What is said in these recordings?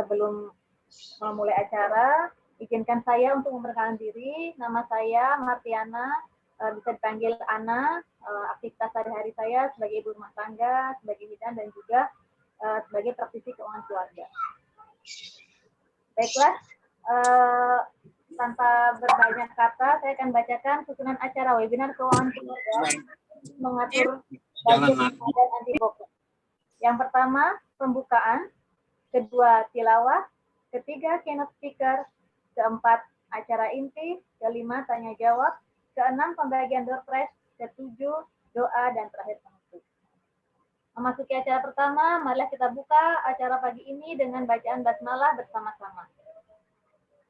Sebelum memulai acara, izinkan saya untuk memperkenalkan diri. Nama saya Martiana, bisa dipanggil Ana. Aktivitas sehari-hari saya sebagai ibu rumah tangga, sebagai bidan, dan juga sebagai praktisi keuangan keluarga. Baiklah, tanpa berbanyak kata, saya akan bacakan susunan acara webinar keuangan keluarga mengatur budget dan anti boker. Yang pertama, pembukaan. Kedua, tilawah. Ketiga, keynote speaker. Keempat, acara inti. Kelima, tanya jawab. Keenam, pembagian door prize. Ketujuh, doa, dan terakhir penutup. Memasuki acara pertama, marilah kita buka acara pagi ini dengan bacaan basmalah bersama-sama.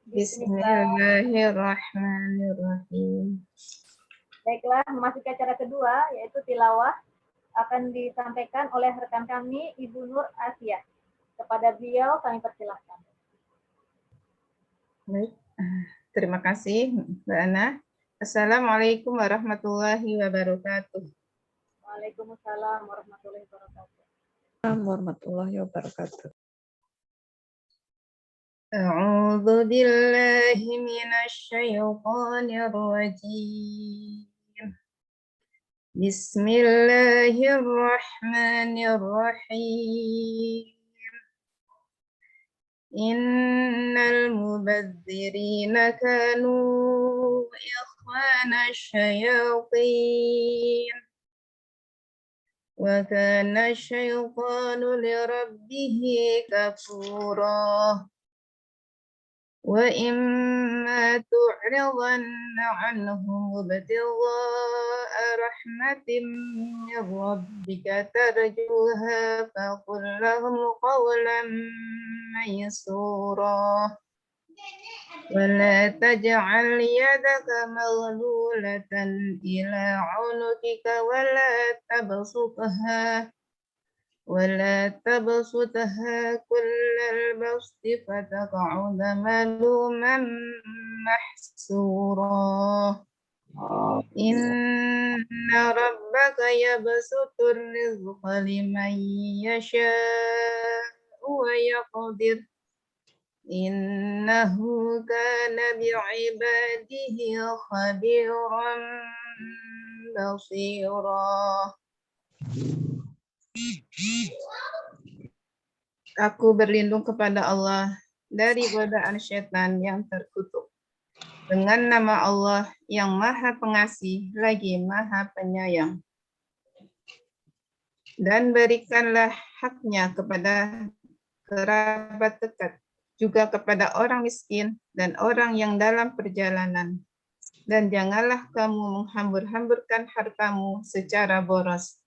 Bismillahirrahmanirrahim. Baiklah, memasuki acara kedua, yaitu tilawah, akan disampaikan oleh rekan kami, Ibu Nur Asia. Kepada beliau, kami persilahkan. Baik, terima kasih Mbak Ana. Assalamualaikum warahmatullahi wabarakatuh. Waalaikumsalam warahmatullahi wabarakatuh. Warahmatullahi wabarakatuh. A'udzu billahi minasy syaithanir rajim. Bismillahirrahmanirrahim. Innal mubadzirina kanu ikhwana syayatin. Wa kana syaitanu lirabbihi kafura. Wa imma tu'ridanna anhum ibtigha'a rahmatin min rabbika tarjuha faqul lahum qawlan maysura. Wa la taj'al yadaka maghlulatan ila 'unukika ولا تبسطها كل البسط فتقعد ملوما محسورا إن ربك يبسط الرزق لمن يشاء ويقدر إنه كان بعباده خبيرا بصيرا. Aku berlindung kepada Allah dari godaan syaitan yang terkutuk. Dengan nama Allah yang Maha Pengasih lagi Maha Penyayang. Dan berikanlah haknya kepada kerabat dekat, juga kepada orang miskin dan orang yang dalam perjalanan. Dan janganlah kamu menghambur-hamburkan hartamu secara boros.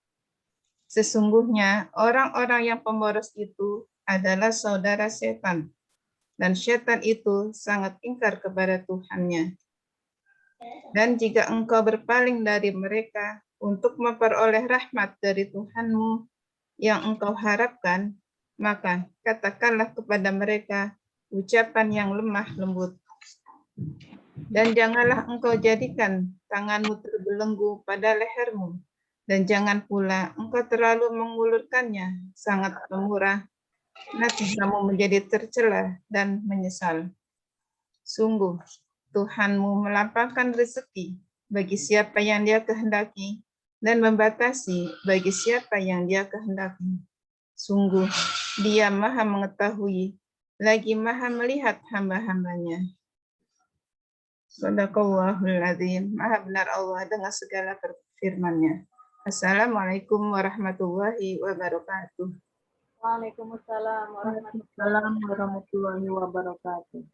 Sesungguhnya orang-orang yang pemboros itu adalah saudara setan, dan setan itu sangat ingkar kepada Tuhannya. Dan jika engkau berpaling dari mereka untuk memperoleh rahmat dari Tuhanmu yang engkau harapkan, maka katakanlah kepada mereka ucapan yang lemah lembut. Dan janganlah engkau jadikan tanganmu terbelenggu pada lehermu, dan jangan pula engkau terlalu mengulurkannya, sangat pemurah, nanti kamu menjadi tercela dan menyesal. Sungguh, Tuhanmu melapangkan rezeki bagi siapa yang Dia kehendaki, dan membatasi bagi siapa yang Dia kehendaki. Sungguh, Dia Maha mengetahui, lagi Maha melihat hamba-hambanya. Shadaqallahul Adzim. Maha benar Allah dengan segala firman-Nya. Assalamualaikum warahmatullahi wabarakatuh. Waalaikumsalam warahmatullahi wabarakatuh.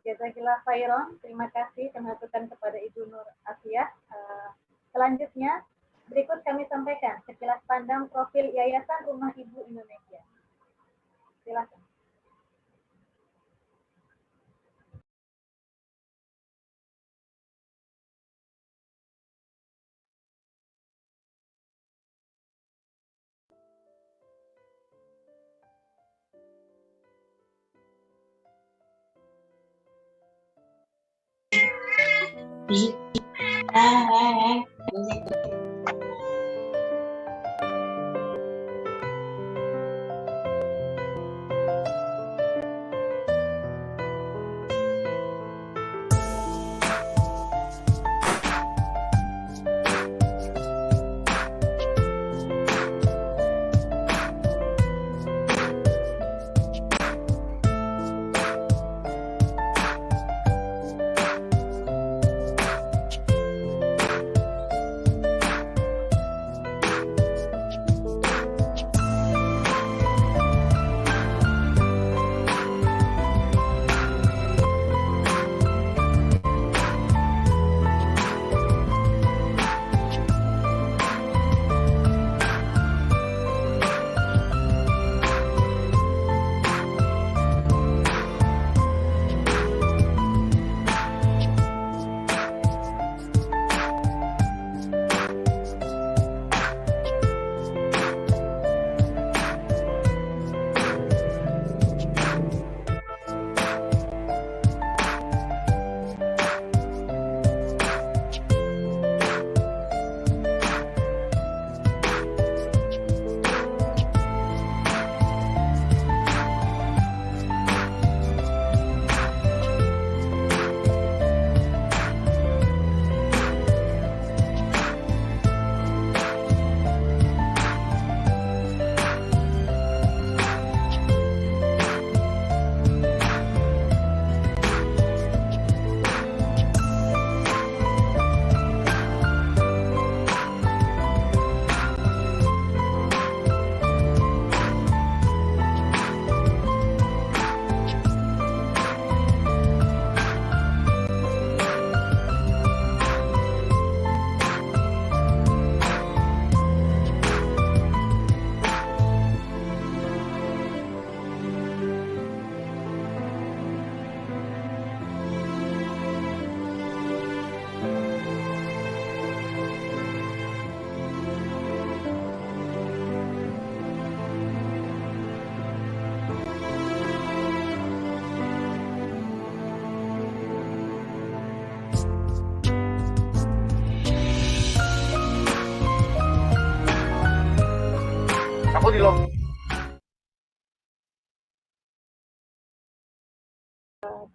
Jazakallah khairan. Terima kasih kami aturkan kepada Ibu Nur Asia. Selanjutnya, berikut kami sampaikan sekilas pandang profil Yayasan Rumah Ibu Indonesia. Silakan.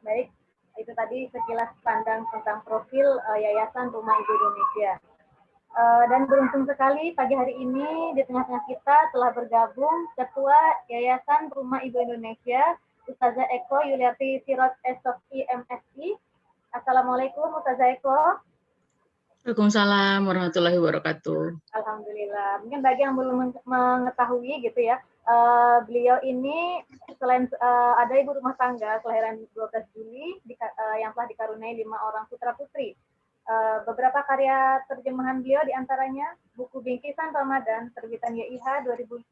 Baik, itu tadi sekilas pandang tentang profil Yayasan Rumah Ibu Indonesia. Dan beruntung sekali pagi hari ini di tengah-tengah kita telah bergabung Ketua Yayasan Rumah Ibu Indonesia, Ustazah Eko Yuliati Sirot SOFI MSI. Assalamualaikum Ustazah Eko. Waalaikumsalam warahmatullahi wabarakatuh. Alhamdulillah. Mungkin bagi yang belum mengetahui gitu ya, beliau ini selain ada ibu rumah tangga kelahiran 12 Juli yang telah dikaruniai 5 orang putra putri. Beberapa karya terjemahan beliau diantaranya buku Bingkisan Ramadan terbitan YIH 2005,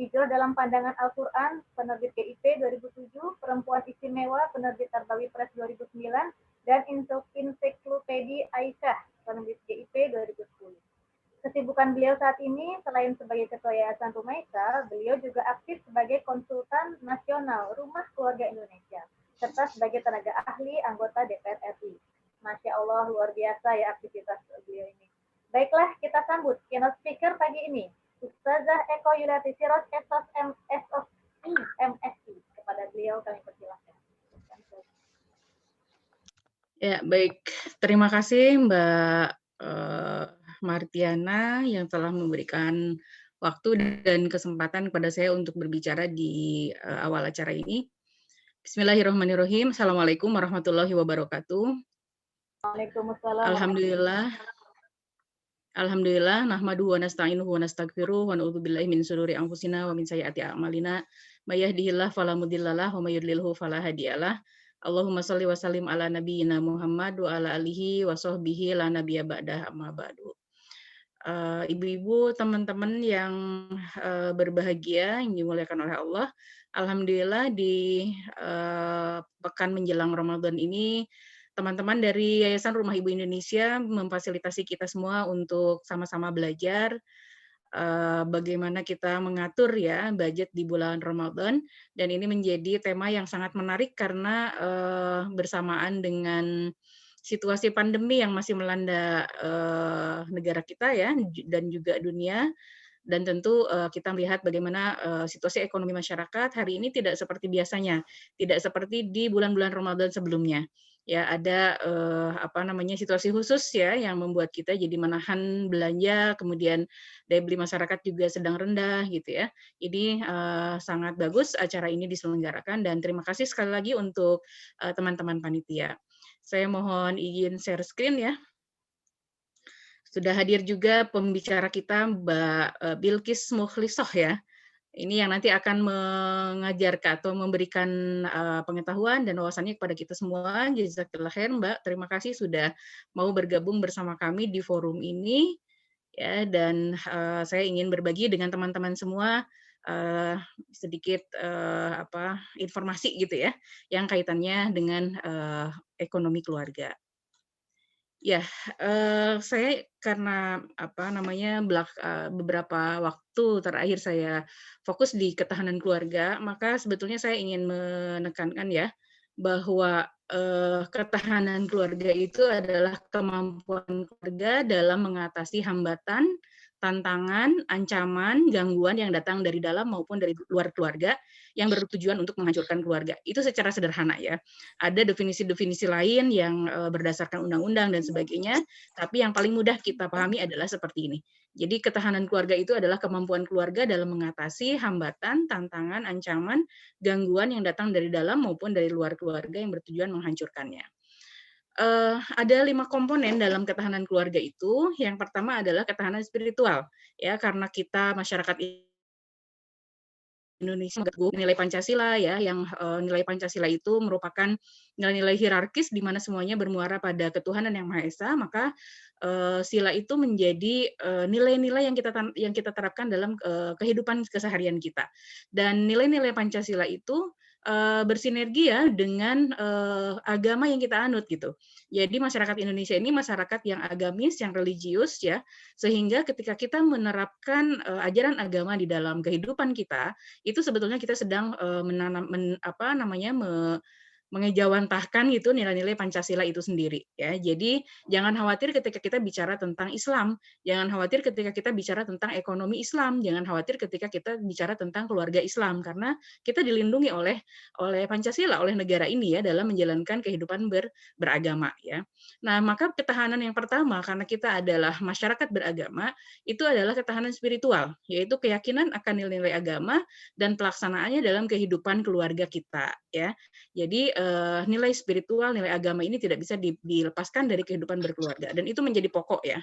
Hijrah dalam Pandangan Al-Quran penerbit GIP 2007, Perempuan Istimewa penerbit Tarbawi Press 2009, dan Ensiklopedia Aisyah penerbit GIP 2010. Kesibukan beliau saat ini selain sebagai Ketua Yayasan Rumaisa, beliau juga aktif sebagai konsultan nasional Rumah Keluarga Indonesia serta sebagai tenaga ahli anggota DPR RI. Masya Allah, luar biasa ya aktivitas beliau ini. Baiklah, kita sambut keynote speaker pagi ini, Ustazah Eko Yuliati Sirot SOFI MSI. Kepada beliau kami persilahkan. Ya, baik. Terima kasih Mbak Martiana yang telah memberikan waktu dan kesempatan kepada saya untuk berbicara di awal acara ini. Bismillahirrahmanirrahim. Assalamualaikum warahmatullahi wabarakatuh. Waalaikumsalam. Alhamdulillah, nahmaduhu wa nasta'inuhu wa nastaghfiruh wa na'udzu billahi min shururi anfusina wa min sayyiati a'malina. May yahdihillahu fala mudhillalah wa may yudlilhu fala hadiyalah. Allahumma shalli wa sallim ala nabiyyina Muhammad wa ala alihi wa sahbihi la nabiyya ba'dah amma ba'du. Ibu-ibu, teman-teman yang berbahagia yang dimuliakan oleh Allah, alhamdulillah di pekan menjelang Ramadan ini teman-teman dari Yayasan Rumah Ibu Indonesia memfasilitasi kita semua untuk sama-sama belajar bagaimana kita mengatur ya budget di bulan Ramadan, dan ini menjadi tema yang sangat menarik karena bersamaan dengan situasi pandemi yang masih melanda negara kita ya dan juga dunia. Dan tentu kita melihat bagaimana situasi ekonomi masyarakat hari ini tidak seperti biasanya, tidak seperti di bulan-bulan Ramadan sebelumnya. Ya, ada situasi khusus ya yang membuat kita jadi menahan belanja, kemudian daya beli masyarakat juga sedang rendah gitu ya. Ini sangat bagus acara ini diselenggarakan, dan terima kasih sekali lagi untuk teman-teman panitia. Saya mohon izin share screen ya. Sudah hadir juga pembicara kita Mbak Bilkis Mukhlisoh ya. Ini yang nanti akan mengajarkan atau memberikan pengetahuan dan wawasannya kepada kita semua. Jazakallah khair Mbak, terima kasih sudah mau bergabung bersama kami di forum ini. Ya, dan saya ingin berbagi dengan teman-teman semua sedikit informasi gitu ya, yang kaitannya dengan ekonomi keluarga. Ya, saya karena beberapa waktu terakhir saya fokus di ketahanan keluarga, maka sebetulnya saya ingin menekankan ya bahwa ketahanan keluarga itu adalah kemampuan keluarga dalam mengatasi hambatan, tantangan, ancaman, gangguan yang datang dari dalam maupun dari luar keluarga yang bertujuan untuk menghancurkan keluarga. Itu secara sederhana ya. Ada definisi-definisi lain yang berdasarkan undang-undang dan sebagainya, tapi yang paling mudah kita pahami adalah seperti ini. Jadi ketahanan keluarga itu adalah kemampuan keluarga dalam mengatasi hambatan, tantangan, ancaman, gangguan yang datang dari dalam maupun dari luar keluarga yang bertujuan menghancurkannya. Ada 5 komponen dalam ketahanan keluarga itu. Yang pertama adalah ketahanan spiritual, ya, karena kita masyarakat Indonesia nilai Pancasila ya, yang nilai Pancasila itu merupakan nilai-nilai hierarkis di mana semuanya bermuara pada ketuhanan yang Maha Esa, maka sila itu menjadi nilai-nilai yang kita terapkan dalam kehidupan keseharian kita. Dan nilai-nilai Pancasila itu bersinergi ya dengan agama yang kita anut gitu. Jadi masyarakat Indonesia ini masyarakat yang agamis, yang religius ya, sehingga ketika kita menerapkan ajaran agama di dalam kehidupan kita, itu sebetulnya kita sedang mengejawantahkan gitu nilai-nilai Pancasila itu sendiri ya. Jadi jangan khawatir ketika kita bicara tentang Islam, jangan khawatir ketika kita bicara tentang ekonomi Islam, jangan khawatir ketika kita bicara tentang keluarga Islam, karena kita dilindungi oleh Pancasila, oleh negara ini ya dalam menjalankan kehidupan beragama ya. Nah, maka ketahanan yang pertama karena kita adalah masyarakat beragama itu adalah ketahanan spiritual, yaitu keyakinan akan nilai-nilai agama dan pelaksanaannya dalam kehidupan keluarga kita ya. Jadi nilai spiritual, nilai agama ini tidak bisa dilepaskan dari kehidupan berkeluarga dan itu menjadi pokok ya.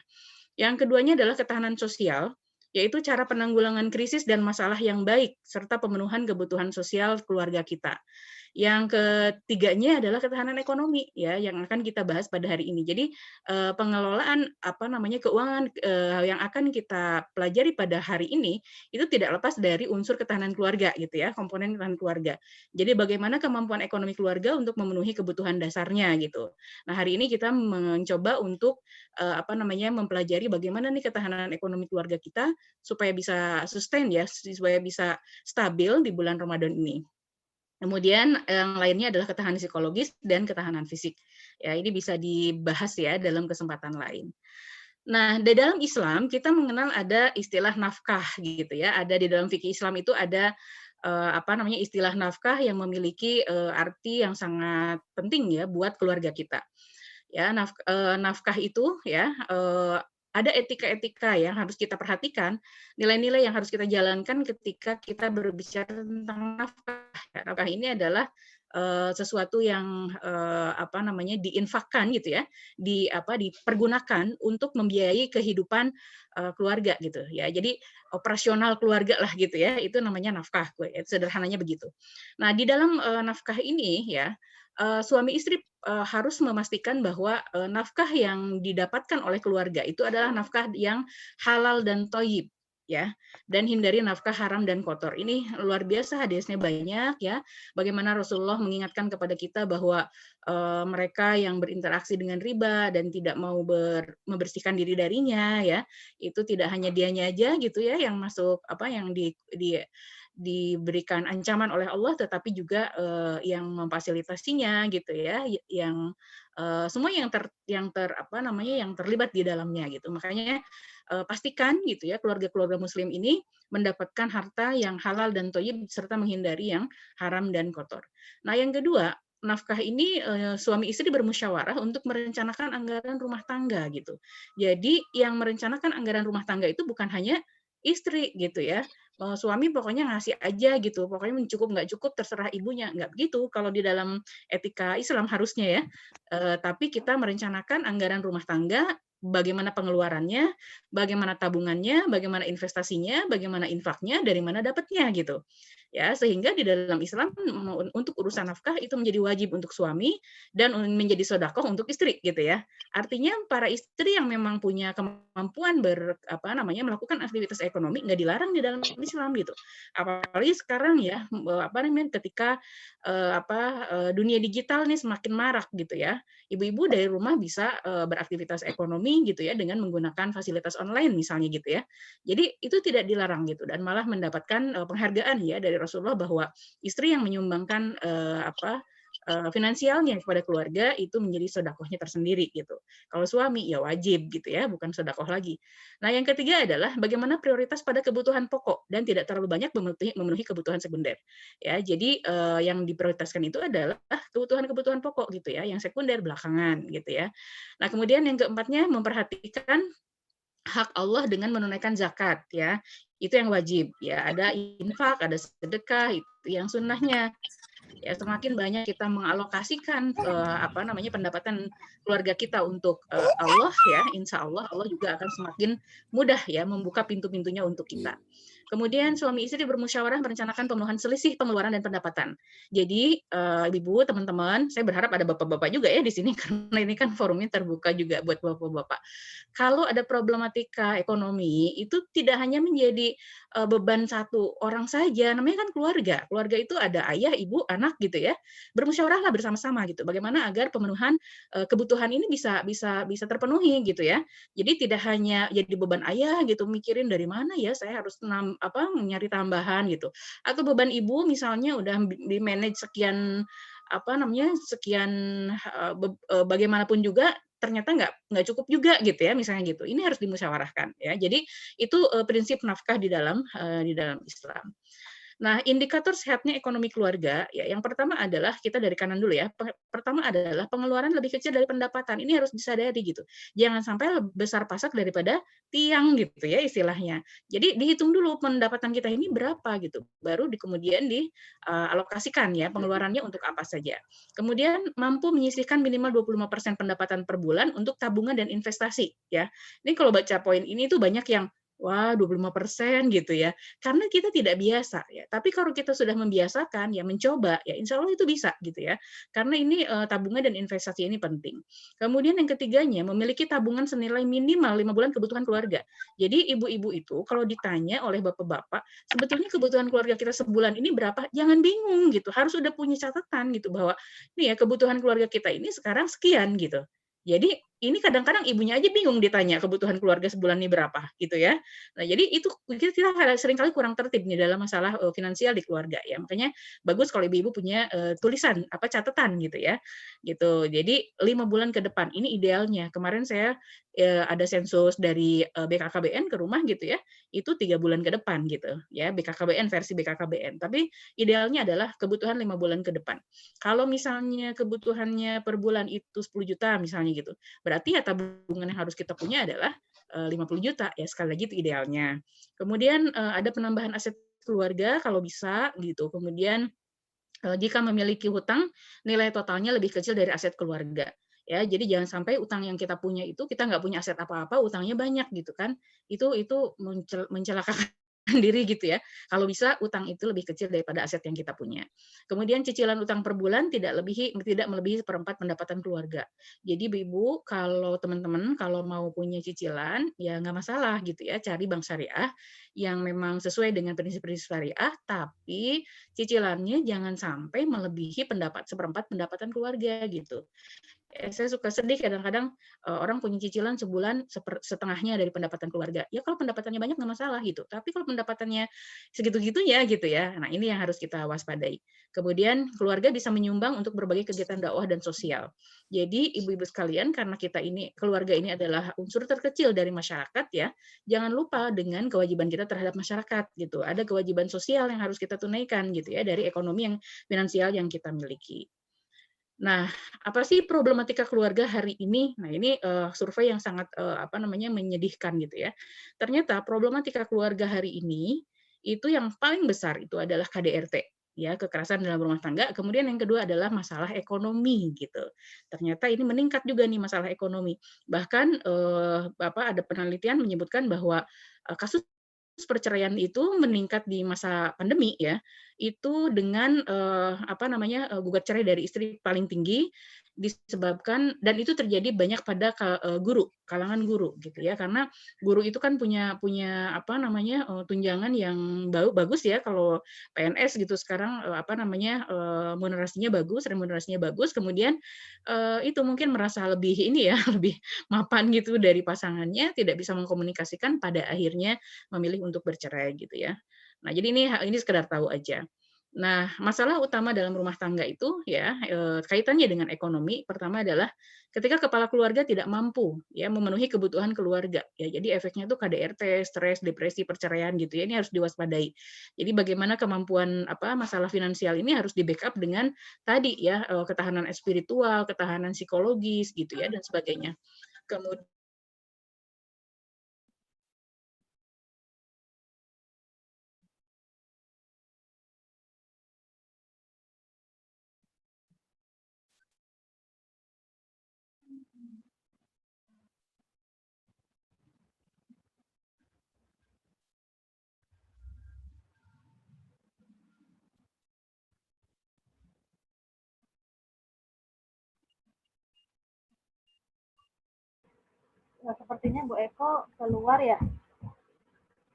Yang keduanya adalah ketahanan sosial, yaitu cara penanggulangan krisis dan masalah yang baik serta pemenuhan kebutuhan sosial keluarga kita. Yang ketiganya adalah ketahanan ekonomi ya yang akan kita bahas pada hari ini. Jadi pengelolaan keuangan yang akan kita pelajari pada hari ini itu tidak lepas dari unsur ketahanan keluarga gitu ya, komponen ketahanan keluarga. Jadi bagaimana kemampuan ekonomi keluarga untuk memenuhi kebutuhan dasarnya gitu. Nah, hari ini kita mencoba untuk mempelajari bagaimana nih ketahanan ekonomi keluarga kita supaya bisa sustain ya, supaya bisa stabil di bulan Ramadan ini. Kemudian yang lainnya adalah ketahanan psikologis dan ketahanan fisik. Ya, ini bisa dibahas ya dalam kesempatan lain. Nah, di dalam Islam kita mengenal ada istilah nafkah gitu ya. Ada di dalam fikih Islam itu ada istilah nafkah yang memiliki arti yang sangat penting ya buat keluarga kita. Ya, nafkah itu ya ada etika-etika yang harus kita perhatikan, nilai-nilai yang harus kita jalankan ketika kita berbicara tentang nafkah. Nafkah ini adalah sesuatu yang diinfakkan gitu ya, dipergunakan untuk membiayai kehidupan keluarga gitu ya. Jadi operasional keluarga lah gitu ya, itu namanya nafkah. Sederhananya begitu. Nah, di dalam nafkah ini ya, suami istri harus memastikan bahwa nafkah yang didapatkan oleh keluarga itu adalah nafkah yang halal dan thayyib ya, dan hindari nafkah haram dan kotor. Ini luar biasa hadisnya banyak ya. Bagaimana Rasulullah mengingatkan kepada kita bahwa mereka yang berinteraksi dengan riba dan tidak mau membersihkan diri darinya ya, itu tidak hanya dianya aja gitu ya yang masuk yang diberikan ancaman oleh Allah, tetapi juga yang memfasilitasinya gitu ya, yang semua yang terlibat di dalamnya gitu. Makanya pastikan gitu ya keluarga-keluarga Muslim ini mendapatkan harta yang halal dan thayyib serta menghindari yang haram dan kotor. Nah, yang kedua, nafkah ini suami istri bermusyawarah untuk merencanakan anggaran rumah tangga gitu. Jadi yang merencanakan anggaran rumah tangga itu bukan hanya istri gitu ya. Suami pokoknya ngasih aja gitu, pokoknya cukup nggak cukup terserah ibunya, nggak begitu kalau di dalam etika Islam harusnya ya. Tapi kita merencanakan anggaran rumah tangga, bagaimana pengeluarannya, bagaimana tabungannya, bagaimana investasinya, bagaimana infaknya, dari mana dapatnya gitu. Ya, sehingga di dalam Islam untuk urusan nafkah itu menjadi wajib untuk suami dan menjadi sedekah untuk istri gitu ya. Artinya para istri yang memang punya kemampuan melakukan aktivitas ekonomi nggak dilarang di dalam Islam gitu. Apalagi sekarang ya ketika dunia digital nih semakin marak gitu ya. Ibu-ibu dari rumah bisa beraktivitas ekonomi gitu ya dengan menggunakan fasilitas online misalnya gitu ya. Jadi itu tidak dilarang gitu dan malah mendapatkan penghargaan ya dari Rasulullah bahwa istri yang menyumbangkan finansialnya kepada keluarga itu menjadi sedekahnya tersendiri gitu. Kalau suami ya wajib gitu ya, bukan sedekah lagi. Nah, yang ketiga adalah bagaimana prioritas pada kebutuhan pokok dan tidak terlalu banyak memenuhi kebutuhan sekunder. Ya, jadi yang diprioritaskan itu adalah kebutuhan-kebutuhan pokok gitu ya, yang sekunder belakangan gitu ya. Nah, kemudian yang keempatnya memperhatikan hak Allah dengan menunaikan zakat ya. Itu yang wajib ya, ada infak, ada sedekah, itu yang sunnahnya. Ya, semakin banyak kita mengalokasikan pendapatan keluarga kita untuk Allah ya, insya Allah Allah juga akan semakin mudah ya membuka pintu-pintunya untuk kita. Kemudian suami istri bermusyawarah merencanakan pemenuhan selisih pengeluaran dan pendapatan. Jadi ibu, teman-teman, saya berharap ada bapak-bapak juga ya di sini karena ini kan forumnya terbuka juga buat bapak-bapak. Kalau ada problematika ekonomi itu tidak hanya menjadi beban satu orang saja, namanya kan keluarga. Keluarga itu ada ayah, ibu, anak gitu ya. Bermusyawarahlah bersama-sama gitu. Bagaimana agar pemenuhan kebutuhan ini bisa terpenuhi gitu ya. Jadi tidak hanya jadi beban ayah gitu, mikirin dari mana ya saya harus nyari tambahan gitu. Atau beban ibu misalnya udah di manage sekian apa namanya sekian bagaimanapun juga ternyata nggak cukup juga gitu ya, misalnya gitu. Ini harus dimusyawarahkan ya. Jadi itu prinsip nafkah di dalam Islam. Nah, indikator sehatnya ekonomi keluarga, ya yang pertama adalah kita dari kanan dulu ya. Pertama adalah pengeluaran lebih kecil dari pendapatan. Ini harus disadari gitu. Jangan sampai besar pasak daripada tiang gitu ya istilahnya. Jadi dihitung dulu pendapatan kita ini berapa gitu. Baru kemudian dialokasikan ya pengeluarannya untuk apa saja. Kemudian mampu menyisihkan minimal 25% pendapatan per bulan untuk tabungan dan investasi ya. Ini kalau baca poin ini tuh banyak yang wah 25% gitu ya. Karena kita tidak biasa ya. Tapi kalau kita sudah membiasakan ya mencoba ya insya Allah itu bisa gitu ya. Karena ini tabungan dan investasi ini penting. Kemudian yang ketiganya memiliki tabungan senilai minimal 5 bulan kebutuhan keluarga. Jadi ibu-ibu itu kalau ditanya oleh bapak-bapak, sebetulnya kebutuhan keluarga kita sebulan ini berapa? Jangan bingung gitu. Harus udah punya catatan gitu bahwa nih ya kebutuhan keluarga kita ini sekarang sekian gitu. Jadi ini kadang-kadang ibunya aja bingung ditanya kebutuhan keluarga sebulan ini berapa gitu ya. Nah, jadi itu kita seringkali kurang tertib nih dalam masalah finansial di keluarga ya. Makanya bagus kalau ibu-ibu punya tulisan apa catatan gitu ya. Gitu. Jadi 5 bulan ke depan ini idealnya. Kemarin saya ada sensus dari BKKBN ke rumah gitu ya. Itu 3 bulan ke depan gitu ya. BKKBN versi BKKBN. Tapi idealnya adalah kebutuhan 5 bulan ke depan. Kalau misalnya kebutuhannya per bulan itu 10 juta misalnya gitu. Berarti ya tabungan yang harus kita punya adalah 50 juta ya sekali lagi itu idealnya. Kemudian ada penambahan aset keluarga kalau bisa gitu. Kemudian jika memiliki hutang nilai totalnya lebih kecil dari aset keluarga. Ya, jadi jangan sampai utang yang kita punya itu kita nggak punya aset apa-apa, utangnya banyak gitu kan. Itu mencelakakan diri gitu ya. Kalau bisa utang itu lebih kecil daripada aset yang kita punya. Kemudian cicilan utang per bulan tidak melebihi seperempat pendapatan keluarga. Jadi ibu kalau teman-teman kalau mau punya cicilan ya nggak masalah gitu ya, cari bank syariah yang memang sesuai dengan prinsip-prinsip syariah, tapi cicilannya jangan sampai melebihi seperempat pendapatan keluarga gitu. Saya suka sedih kadang-kadang orang punya cicilan sebulan setengahnya dari pendapatan keluarga. Ya kalau pendapatannya banyak nggak masalah gitu. Tapi kalau pendapatannya segitu-gitunya gitu ya, nah ini yang harus kita waspadai. Kemudian keluarga bisa menyumbang untuk berbagai kegiatan dakwah dan sosial. Jadi ibu-ibu sekalian karena keluarga ini adalah unsur terkecil dari masyarakat ya, jangan lupa dengan kewajiban kita terhadap masyarakat gitu. Ada kewajiban sosial yang harus kita tunaikan gitu ya dari ekonomi yang finansial yang kita miliki. Nah, apa sih problematika keluarga hari ini? Nah, ini survei yang sangat menyedihkan gitu ya. Ternyata problematika keluarga hari ini itu yang paling besar itu adalah KDRT, ya kekerasan dalam rumah tangga. Kemudian yang kedua adalah masalah ekonomi gitu. Ternyata ini meningkat juga nih masalah ekonomi. Bahkan ada penelitian menyebutkan bahwa kasus perceraian itu meningkat di masa pandemi ya, itu dengan gugat cerai dari istri paling tinggi disebabkan dan itu terjadi banyak pada kalangan guru gitu ya. Karena guru itu kan punya tunjangan yang bagus ya kalau PNS gitu sekarang remunerasinya bagus, kemudian itu mungkin merasa lebih ini ya, lebih mapan gitu dari pasangannya, tidak bisa mengkomunikasikan pada akhirnya memilih untuk bercerai gitu ya. Nah, jadi ini sekedar tahu aja. Nah, masalah utama dalam rumah tangga itu ya kaitannya dengan ekonomi. Pertama adalah ketika kepala keluarga tidak mampu ya memenuhi kebutuhan keluarga ya. Jadi efeknya itu KDRT, stres, depresi, perceraian gitu ya. Ini harus diwaspadai. Jadi bagaimana kemampuan masalah finansial ini harus di-backup dengan tadi ya ketahanan spiritual, ketahanan psikologis gitu ya dan sebagainya. Kemudian Sepertinya Bu Eko keluar ya.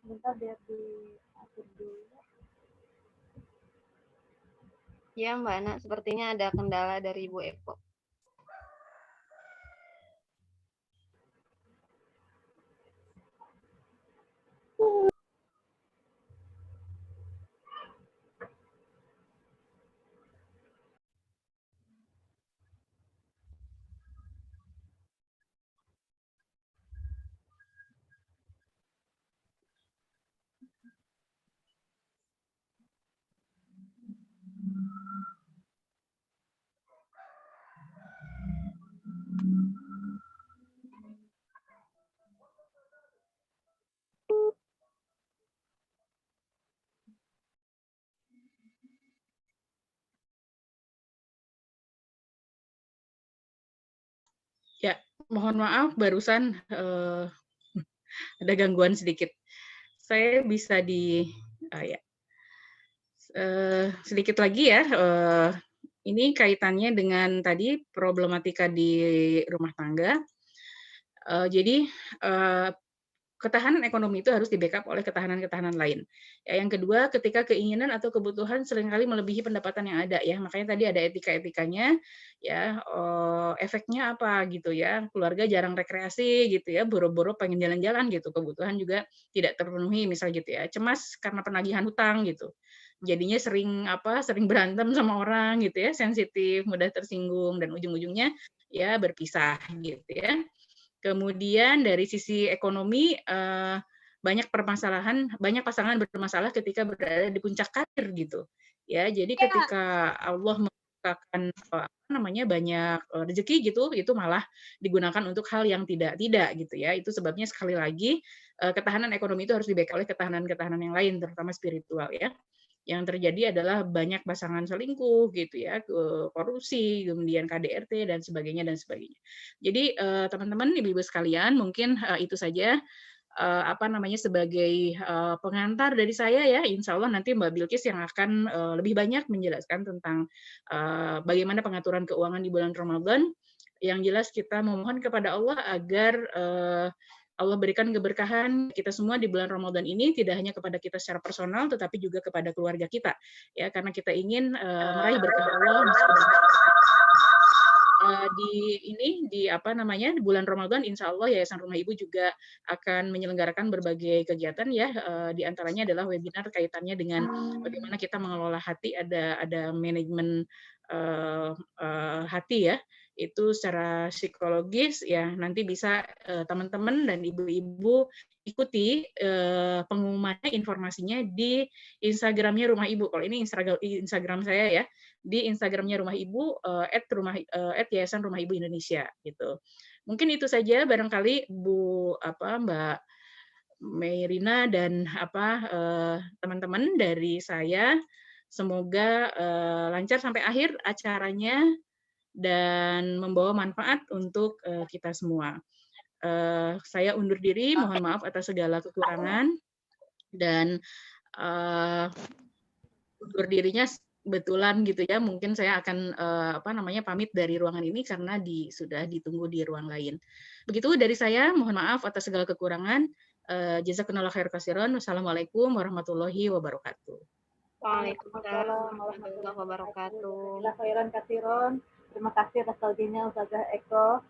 Sebentar biar diatur dulu. Ya, Mbak Ana, sepertinya ada kendala dari Ibu Eko. Mohon maaf barusan ada gangguan sedikit. Saya bisa ya, sedikit lagi ya. Ini kaitannya dengan tadi problematika di rumah tangga. Jadi ketahanan ekonomi itu harus di-backup oleh ketahanan-ketahanan lain. Ya, yang kedua, ketika keinginan atau kebutuhan seringkali melebihi pendapatan yang ada ya, makanya tadi ada etika-etikanya, ya, efeknya apa gitu ya, keluarga jarang rekreasi gitu ya, boro-boro pengen jalan-jalan gitu, kebutuhan juga tidak terpenuhi misal gitu ya, cemas karena penagihan hutang gitu. Jadinya sering berantem sama orang gitu ya, sensitif, mudah tersinggung dan ujung-ujungnya ya berpisah gitu ya. Kemudian dari sisi ekonomi, banyak pasangan bermasalah ketika berada di puncak karir gitu. Ya, jadi ketika Allah membukakan banyak rezeki gitu, itu malah digunakan untuk hal yang tidak gitu ya. Itu sebabnya sekali lagi ketahanan ekonomi itu harus di-backup oleh ketahanan-ketahanan yang lain, terutama spiritual ya. Yang terjadi adalah banyak pasangan selingkuh gitu ya, korupsi, kemudian KDRT dan sebagainya dan sebagainya. Jadi teman-teman, ibu-ibu sekalian, mungkin itu saja sebagai pengantar dari saya ya. Insya Allah nanti Mbak Bilkis yang akan lebih banyak menjelaskan tentang bagaimana pengaturan keuangan di bulan Ramadan. Yang jelas kita memohon kepada Allah agar Allah berikan keberkahan kita semua di bulan Ramadan ini, tidak hanya kepada kita secara personal, tetapi juga kepada keluarga kita, ya, karena kita ingin meraih berkah Allah di bulan Ramadan. Insya Allah Yayasan Rumah Ibu juga akan menyelenggarakan berbagai kegiatan ya, di antaranya adalah webinar kaitannya dengan bagaimana kita mengelola hati, ada manajemen hati ya, itu secara psikologis ya, nanti bisa teman-teman dan ibu-ibu ikuti pengumumannya, informasinya di Instagramnya Rumah Ibu. Kalau ini Instagram saya ya, di Instagramnya Rumah Ibu @Yayasan Rumah Ibu Indonesia gitu. Mungkin itu saja barangkali Mbak Merina dan teman-teman dari saya. Semoga lancar sampai akhir acaranya dan membawa manfaat untuk kita semua. Saya undur diri, mohon maaf atas segala kekurangan, dan undur dirinya kebetulan gitu ya, mungkin saya akan pamit dari ruangan ini karena sudah ditunggu di ruang lain. Begitu dari saya, mohon maaf atas segala kekurangan. Jazakumullah khair katsiran. Wassalamualaikum warahmatullahi wabarakatuh. Waalaikumsalam warahmatullahi wabarakatuh. Khairan katsiran. Terima kasih atas tausiahnya Ustazah Eko.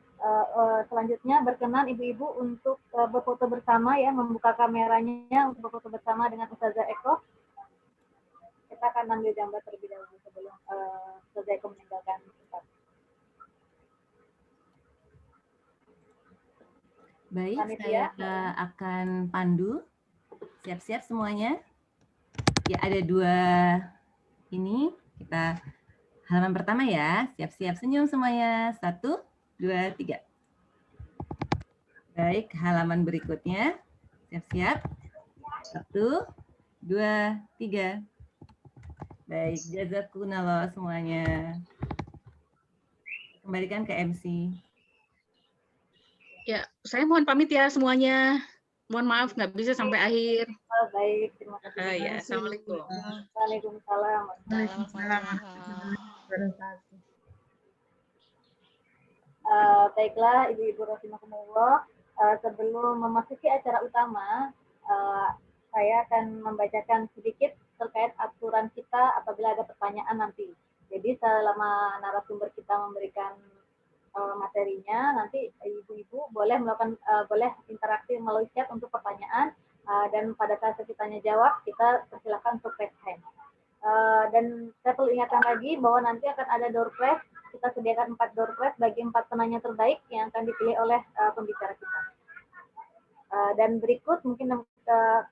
Selanjutnya berkenan ibu-ibu untuk berfoto bersama ya, membuka kameranya untuk berfoto bersama dengan Ustazah Eko. Kita akan ambil gambar terlebih dahulu sebelum Ustazah Eko meninggalkan tempat. Baik, saya akan pandu. Siap-siap semuanya. Ya, ada dua ini. Kita halaman pertama ya. Siap-siap senyum semuanya. 1, 2, 3. Baik, halaman berikutnya. Siap-siap. 1, 2, 3. Baik, jazakumullah semuanya. Kembalikan ke MC. Ya, saya mohon pamit ya semuanya. Mohon maaf nggak bisa sampai akhir. Baik, terima kasih. Ya, assalamualaikum. Waalaikumsalam. Baiklah, ibu-ibu rahimakumullah. Sebelum memasuki acara utama, saya akan membacakan sedikit terkait aturan kita apabila ada pertanyaan nanti. Jadi selama narasumber kita memberikan materinya, nanti ibu-ibu boleh melakukan boleh interaksi melalui chat untuk pertanyaan, dan pada saat kita tanya jawab kita persilakan untuk raise hand. Dan saya perlu ingatkan lagi bahwa nanti akan ada door prize. Kita sediakan 4 door prize bagi 4 penanya terbaik yang akan dipilih oleh pembicara kita. Dan berikut mungkin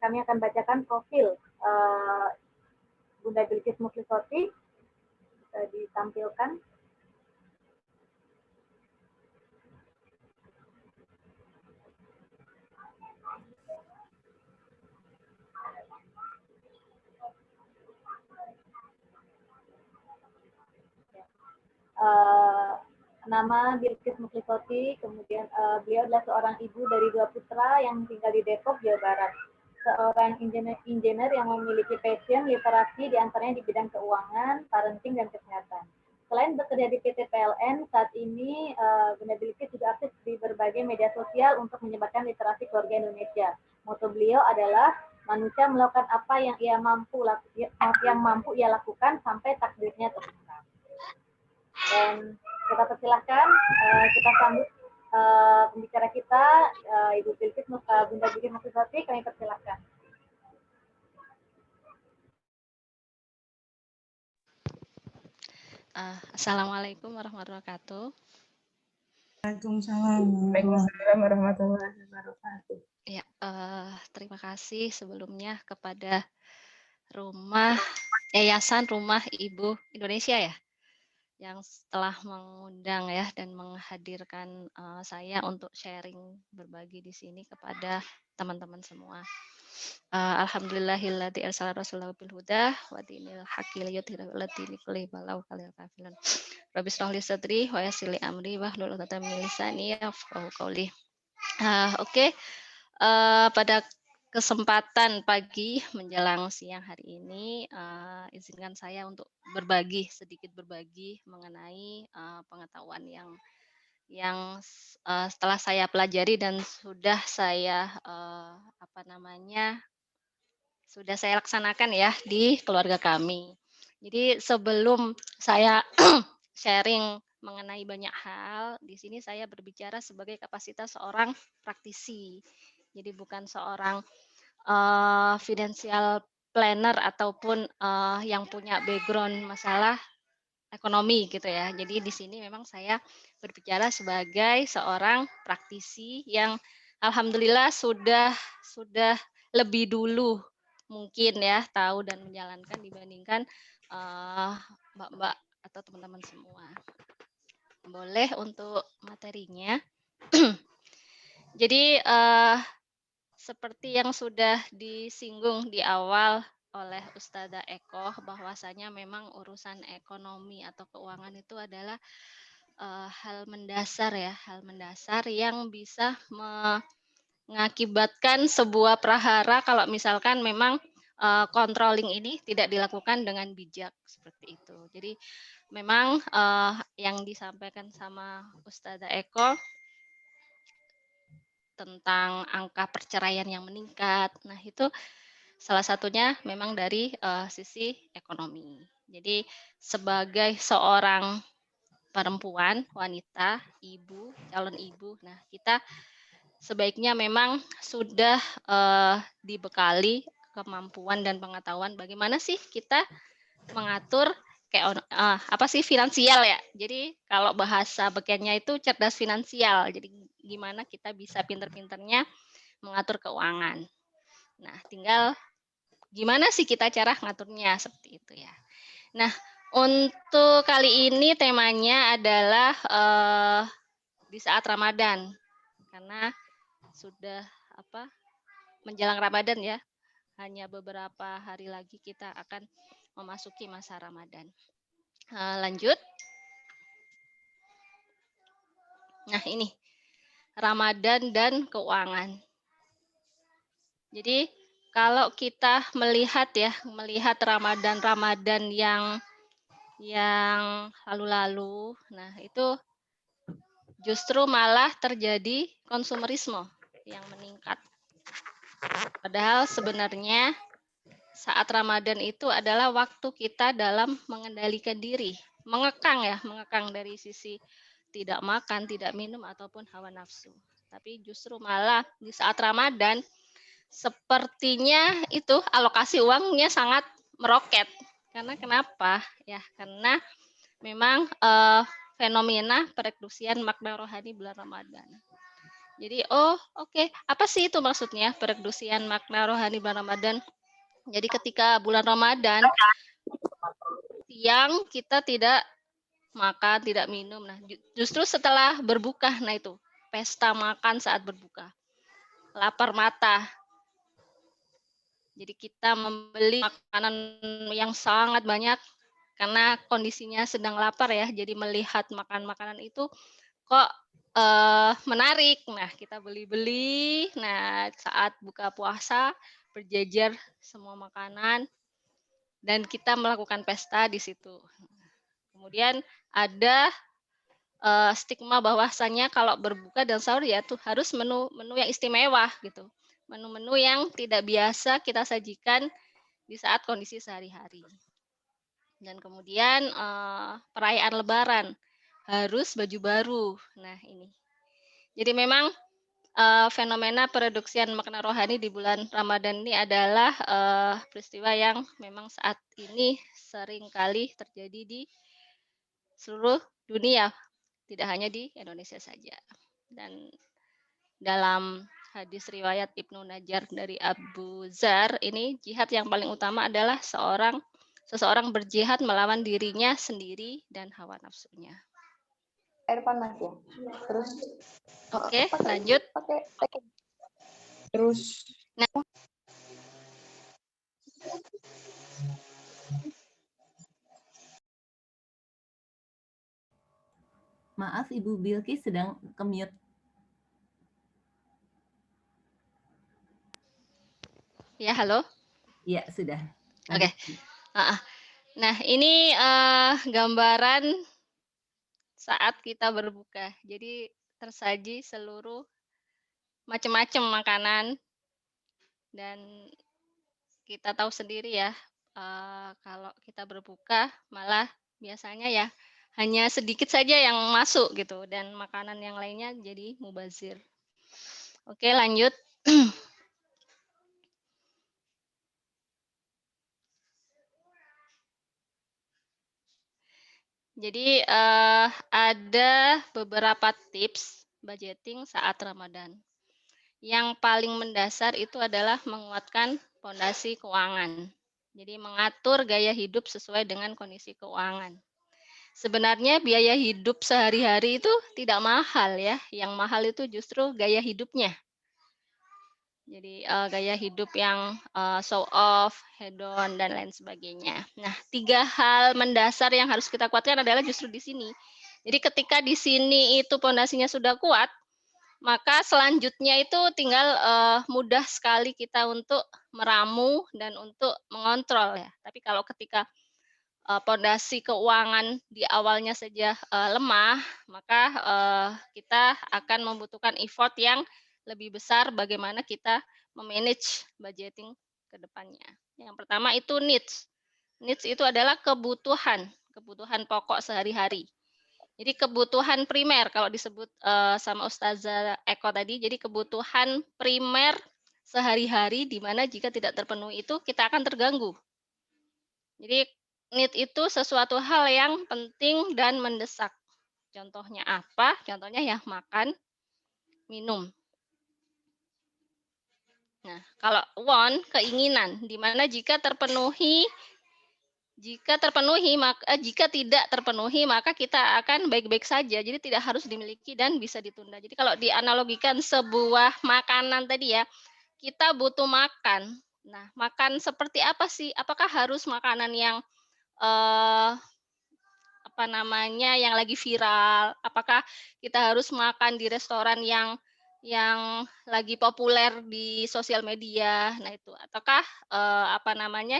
kami akan bacakan profil Bunda Bilkis Muklisoti. Bisa ditampilkan. Nama Bilqis Muklisoti, kemudian beliau adalah seorang ibu dari 2 putra yang tinggal di Depok, Jawa Barat. Seorang engineer yang memiliki passion literasi diantaranya di bidang keuangan, parenting, dan kesehatan. Selain bekerja di PT PLN, saat ini Bunda Bilqis juga aktif di berbagai media sosial untuk menyebarkan literasi keluarga Indonesia. Moto beliau adalah manusia melakukan apa yang mampu ia lakukan sampai takdirnya terbuka. Dan kita persilahkan kita sambut pembicara kita, Ibu Bilqis, Bunda Bilqis Muklisoti, kami persilahkan. Assalamualaikum warahmatullahi wabarakatuh. Waalaikumsalam warahmatullahi wabarakatuh. Ya, terima kasih sebelumnya kepada Yayasan Rumah Ibu Indonesia ya, yang telah mengundang ya dan menghadirkan saya untuk sharing berbagi di sini kepada teman-teman semua. Alhamdulillahilladzi arsala rasulahu bil huda wa dinil haqqi liyudhhirahu 'ala dini kullihi walau karihal kafirun. Rabbi shrah li sadri wa yassir li amri wahlul 'uqdatam min lisani yafqahu qawli. Oke. Pada kesempatan pagi menjelang siang hari ini, izinkan saya untuk sedikit berbagi mengenai pengetahuan yang setelah saya pelajari dan sudah saya sudah saya laksanakan ya di keluarga kami. Jadi sebelum saya sharing mengenai banyak hal, di sini saya berbicara sebagai kapasitas seorang praktisi. Jadi bukan seorang financial planner ataupun yang punya background masalah ekonomi gitu ya. Jadi di sini memang saya berbicara sebagai seorang praktisi yang alhamdulillah sudah lebih dulu mungkin ya tahu dan menjalankan dibandingkan mbak-mbak atau teman-teman semua. Boleh untuk materinya. Jadi seperti yang sudah disinggung di awal oleh Ustazah Eko, bahwasanya memang urusan ekonomi atau keuangan itu adalah hal mendasar yang bisa mengakibatkan sebuah prahara kalau misalkan memang controlling ini tidak dilakukan dengan bijak seperti itu. Jadi memang yang disampaikan sama Ustazah Eko tentang angka perceraian yang meningkat. Nah, itu salah satunya memang dari sisi ekonomi. Jadi sebagai seorang perempuan, wanita, ibu, calon ibu, nah kita sebaiknya memang sudah dibekali kemampuan dan pengetahuan bagaimana sih kita mengatur finansial ya. Jadi kalau bahasa bekennya itu cerdas finansial. Jadi gimana kita bisa pinter-pinternya mengatur keuangan. Nah, tinggal gimana sih kita cara ngaturnya seperti itu ya. Nah, untuk kali ini temanya adalah di saat Ramadan. Karena sudah menjelang Ramadan ya. Hanya beberapa hari lagi kita akan memasuki masa Ramadan. Lanjut. Nah, ini Ramadan dan keuangan. Jadi kalau kita melihat Ramadan yang lalu-lalu, nah itu justru malah terjadi konsumerisme yang meningkat. Padahal sebenarnya saat Ramadan itu adalah waktu kita dalam mengendalikan diri, mengekang dari sisi tidak makan, tidak minum, ataupun hawa nafsu. Tapi justru malah di saat Ramadan, sepertinya itu alokasi uangnya sangat meroket. Karena kenapa? Ya, karena memang fenomena pereduksian makna rohani bulan Ramadan. Jadi, oke. Apa sih itu maksudnya pereduksian makna rohani bulan Ramadan? Jadi ketika bulan Ramadan, siang kita tidak makan, tidak minum. Nah, justru setelah berbuka, nah itu pesta makan saat berbuka. Lapar mata. Jadi kita membeli makanan yang sangat banyak karena kondisinya sedang lapar ya, jadi melihat makan makanan itu kok menarik. Nah, kita beli-beli. Nah, saat buka puasa berjejer semua makanan dan kita melakukan pesta di situ. Kemudian ada stigma bahwasanya kalau berbuka dan sahur ya tuh harus menu-menu yang istimewa gitu. Menu-menu yang tidak biasa kita sajikan di saat kondisi sehari-hari. Dan kemudian perayaan Lebaran harus baju baru. Nah, ini. Jadi memang fenomena produksian makna rohani di bulan Ramadan ini adalah peristiwa yang memang saat ini sering kali terjadi di seluruh dunia, tidak hanya di Indonesia saja. Dan dalam hadis riwayat Ibnu Najjar dari Abu Dzar, ini jihad yang paling utama adalah seseorang berjihad melawan dirinya sendiri dan hawa nafsunya. Air panas ya. Terus Oke, lanjut. Terus Maaf, Ibu Bilqis sedang ke-mute. Ya, halo. Iya, sudah. Oke. Nah, ini gambaran saat kita berbuka. Jadi tersaji seluruh macam-macam makanan dan kita tahu sendiri ya, kalau kita berbuka malah biasanya ya hanya sedikit saja yang masuk gitu dan makanan yang lainnya jadi mubazir. Oke, lanjut. Jadi ada beberapa tips budgeting saat Ramadan. Yang paling mendasar itu adalah menguatkan fondasi keuangan. Jadi mengatur gaya hidup sesuai dengan kondisi keuangan. Sebenarnya biaya hidup sehari-hari itu tidak mahal ya. Yang mahal itu justru gaya hidupnya. Jadi gaya hidup yang show off, hedon, dan lain sebagainya. Nah, 3 hal mendasar yang harus kita kuatkan adalah justru di sini. Jadi ketika di sini itu pondasinya sudah kuat, maka selanjutnya itu tinggal mudah sekali kita untuk meramu dan untuk mengontrol ya. Tapi kalau ketika pondasi keuangan di awalnya saja lemah, maka kita akan membutuhkan effort yang lebih besar bagaimana kita memanage budgeting ke depannya. Yang pertama itu needs. Needs itu adalah kebutuhan pokok sehari-hari. Jadi kebutuhan primer kalau disebut sama Ustazah Eko tadi, jadi kebutuhan primer sehari-hari di mana jika tidak terpenuhi itu kita akan terganggu. Jadi need itu sesuatu hal yang penting dan mendesak. Contohnya apa? Contohnya ya makan, minum. Nah, kalau want keinginan di mana jika tidak terpenuhi maka kita akan baik-baik saja. Jadi tidak harus dimiliki dan bisa ditunda. Jadi kalau dianalogikan sebuah makanan tadi ya, kita butuh makan. Nah, makan seperti apa sih? Apakah harus makanan yang yang lagi viral? Apakah kita harus makan di restoran yang lagi populer di sosial media? Nah itu, ataukah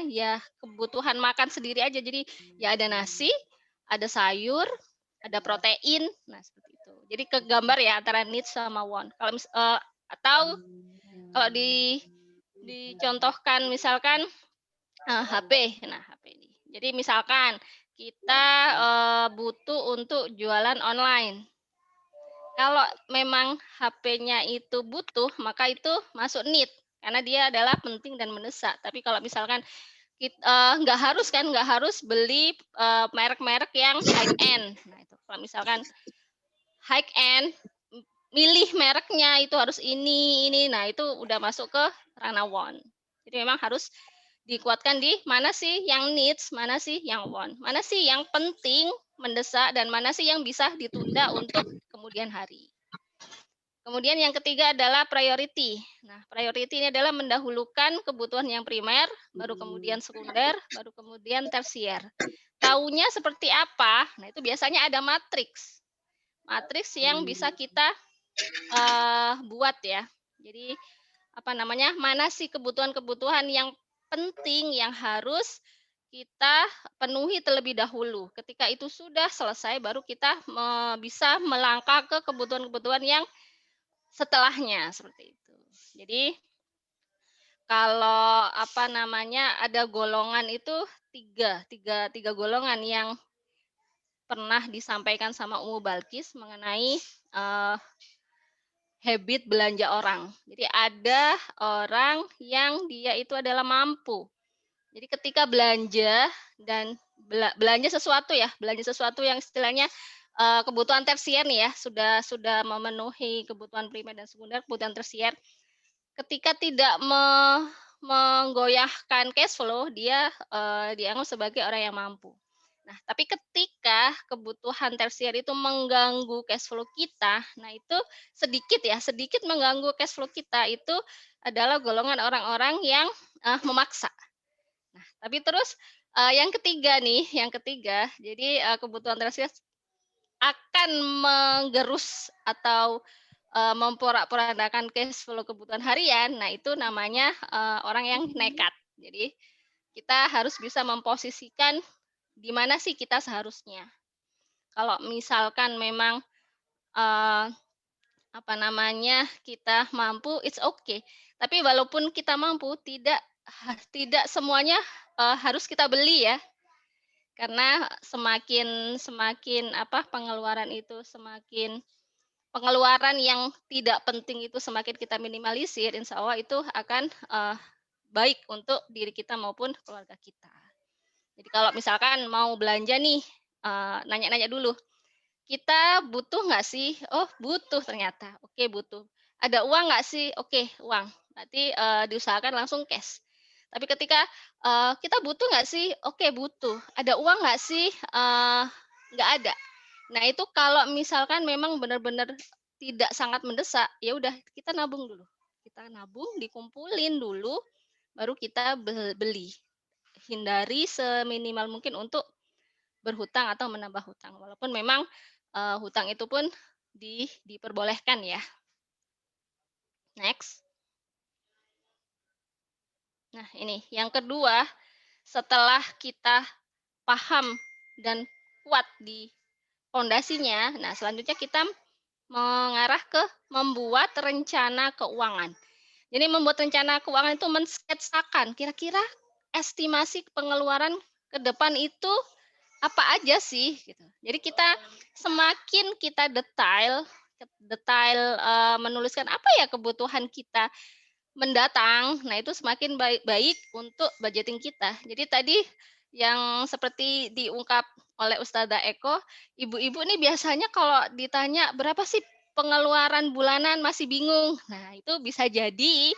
ya kebutuhan makan sendiri aja. Jadi ya ada nasi, ada sayur, ada protein. Nah seperti itu. Jadi kegambar ya antara needs sama want. Kalau atau kalau dicontohkan misalkan HP. Nah HP ini. Jadi misalkan kita butuh untuk jualan online. Kalau memang HP-nya itu butuh, maka itu masuk need karena dia adalah penting dan mendesak. Tapi kalau misalkan kita nggak harus beli merek-merek yang high end. Nah itu kalau misalkan high end, milih mereknya itu harus ini. Nah itu udah masuk ke ranah want. Jadi memang harus dikuatkan di mana sih yang needs, mana sih yang want, mana sih yang penting, mendesak, dan mana sih yang bisa ditunda untuk kemudian hari. Kemudian yang ketiga adalah priority. Nah, priority ini adalah mendahulukan kebutuhan yang primer, baru kemudian sekunder, baru kemudian tersier. taunya seperti apa? Nah, itu biasanya ada matriks. Matriks yang bisa kita buat ya. Jadi mana sih kebutuhan-kebutuhan yang penting yang harus kita penuhi terlebih dahulu. Ketika itu sudah selesai, baru kita bisa melangkah ke kebutuhan-kebutuhan yang setelahnya seperti itu. Jadi kalau ada golongan itu tiga golongan yang pernah disampaikan sama Ummu Balkis mengenai habit belanja orang. Jadi ada orang yang dia itu adalah mampu. Jadi ketika belanja dan belanja sesuatu yang istilahnya kebutuhan tersier nih ya, sudah memenuhi kebutuhan primer dan sekunder, kebutuhan tersier. Ketika tidak menggoyahkan cash flow, dia dianggap sebagai orang yang mampu. Nah, tapi ketika kebutuhan tersier itu mengganggu cash flow kita, nah itu sedikit mengganggu cash flow kita, itu adalah golongan orang-orang yang memaksa. Nah, tapi terus yang ketiga, jadi kebutuhan tersier akan menggerus atau memporak-porandakan cash flow kebutuhan harian. Nah, itu namanya orang yang nekat. Jadi kita harus bisa memposisikan di mana sih kita seharusnya. Kalau misalkan memang kita mampu, it's okay. Tapi walaupun kita mampu, tidak semuanya harus kita beli ya. Karena semakin pengeluaran yang tidak penting itu semakin kita minimalisir, insya Allah itu akan baik untuk diri kita maupun keluarga kita. Jadi kalau misalkan mau belanja nih, nanya-nanya dulu, kita butuh nggak sih? Oh butuh ternyata, oke butuh. Ada uang nggak sih? Oke uang. Berarti diusahakan langsung cash. Tapi ketika kita butuh nggak sih? Oke butuh. Ada uang nggak sih? Nggak ada. Nah itu kalau misalkan memang benar-benar tidak sangat mendesak, ya udah kita nabung dulu. Kita nabung, dikumpulin dulu, baru kita beli. Hindari seminimal mungkin untuk berhutang atau menambah hutang. Walaupun memang hutang itu pun diperbolehkan ya. Next. Nah ini yang kedua, setelah kita paham dan kuat di fondasinya, nah selanjutnya kita mengarah ke membuat rencana keuangan. Jadi membuat rencana keuangan itu mensketsakan kira-kira estimasi pengeluaran ke depan itu apa aja sih gitu. Jadi semakin kita detail menuliskan apa ya kebutuhan kita mendatang, nah itu semakin baik untuk budgeting kita. Jadi tadi yang seperti diungkap oleh Ustazah Eko, ibu-ibu nih biasanya kalau ditanya berapa sih pengeluaran bulanan masih bingung. Nah, itu bisa jadi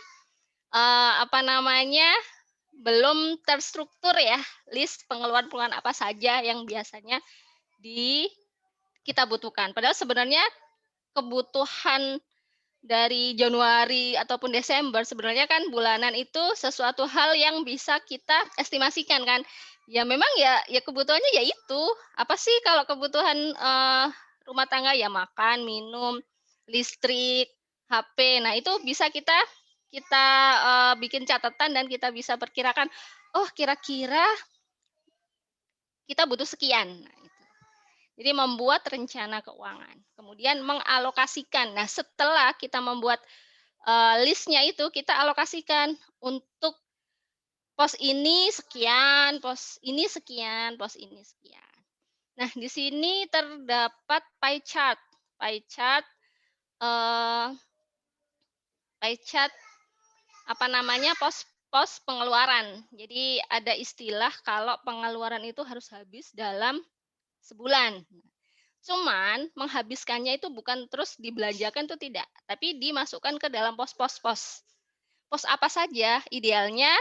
belum terstruktur ya list pengeluaran apa saja yang biasanya kita butuhkan. Padahal sebenarnya kebutuhan dari Januari ataupun Desember sebenarnya kan bulanan itu sesuatu hal yang bisa kita estimasikan kan. Ya memang ya kebutuhannya ya itu. Apa sih kalau kebutuhan rumah tangga ya makan, minum, listrik, HP. Nah, itu bisa kita bikin catatan dan kita bisa perkirakan, oh kira-kira kita butuh sekian. Nah, itu. Jadi membuat rencana keuangan, kemudian mengalokasikan. Nah, setelah kita membuat listnya itu, kita alokasikan untuk pos ini sekian, pos ini sekian, pos ini sekian. Nah, di sini terdapat pie chart. Pie chart pos pengeluaran. Jadi ada istilah kalau pengeluaran itu harus habis dalam sebulan. Cuman menghabiskannya itu bukan terus dibelanjakan itu tidak, tapi dimasukkan ke dalam pos-pos. Pos apa saja? Idealnya